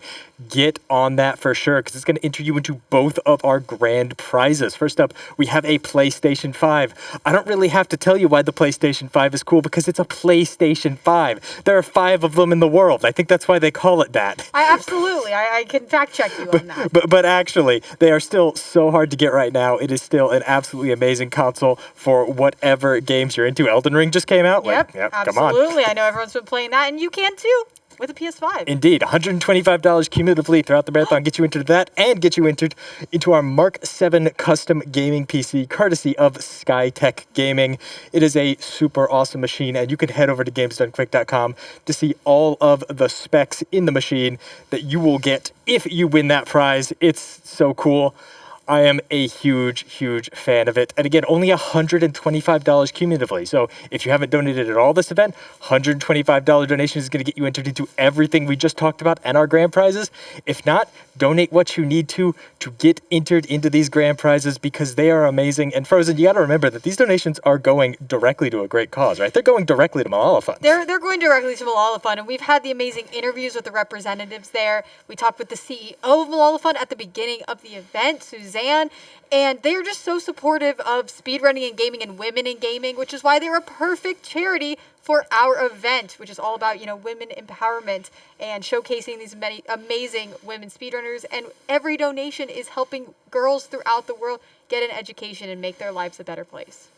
get on that for sure, because it's going to enter you into both of our grand prizes. First up, we have a PlayStation 5. I don't really have to tell you why the PlayStation 5 is cool, because it's a PlayStation 5. There are 5 of them in the world. I think that's why they call it that. I can fact check you on that. But actually, they are still so hard to get right now. It is still an absolutely amazing console for whatever games you're into. Elden Ring just came out. Yep, Come on. absolutely. I know everyone's been playing that, and you can too with a PS5. Indeed, $125 cumulatively throughout the marathon gets you entered that and get you entered into our Mark 7 custom gaming PC, courtesy of SkyTech Gaming. It is a super awesome machine, and you can head over to gamesdonequick.com to see all of the specs in the machine that you will get if you win that prize. It's so cool. I am a huge, huge fan of it. And again, only $125 cumulatively. So if you haven't donated at all this event, $125 donation is going to get you entered into everything we just talked about and our grand prizes. If not, donate what you need to get entered into these grand prizes, because they are amazing. And Frozen, you got to remember that these donations are going directly to a great cause, right? They're going directly to Malala Fund. They're going directly to Malala Fund, and we've had the amazing interviews with the representatives there. We talked with the CEO of Malala Fund at the beginning of the event, Suzanne, and they are just so supportive of speedrunning and gaming and women in gaming, which is why they're a perfect charity for our event, which is all about, women empowerment and showcasing these many amazing women speedrunners. And every donation is helping girls throughout the world get an education and make their lives a better place.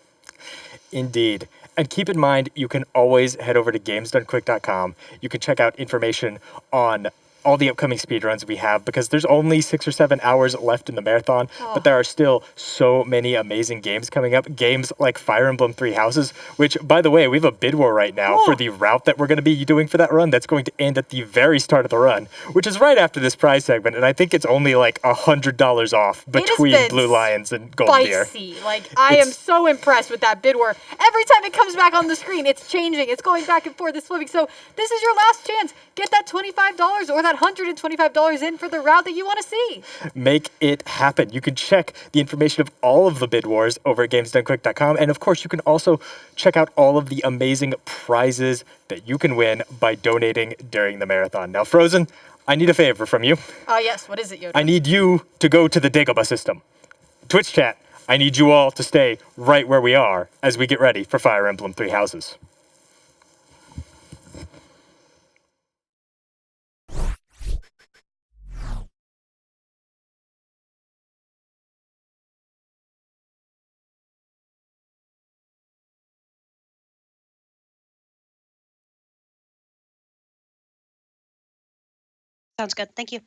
Indeed. And keep in mind, you can always head over to gamesdonequick.com. You can check out information on all the upcoming speedruns we have, because there's only 6 or 7 hours left in the marathon, but there are still so many amazing games coming up. Games like Fire Emblem Three Houses, which, by the way, we have a bid war right now for the route that we're going to be doing for that run. That's going to end at the very start of the run, which is right after this prize segment, and I think it's only like $100 off between Blue Lions and Golden Deer. Spicy. I am so impressed with that bid war. Every time it comes back on the screen, it's changing. It's going back and forth. It's flipping. So this is your last chance. Get that $25 or that $125 in for the route that you want to see. Make it happen. You can check the information of all of the bid wars over at gamesdonequick.com. And of course, you can also check out all of the amazing prizes that you can win by donating during the marathon. Now, Frozen, I need a favor from you. Yes. What is it, Yoda? I need you to go to the Dagobah system. Twitch chat, I need you all to stay right where we are as we get ready for Fire Emblem Three Houses. Sounds good. Thank you.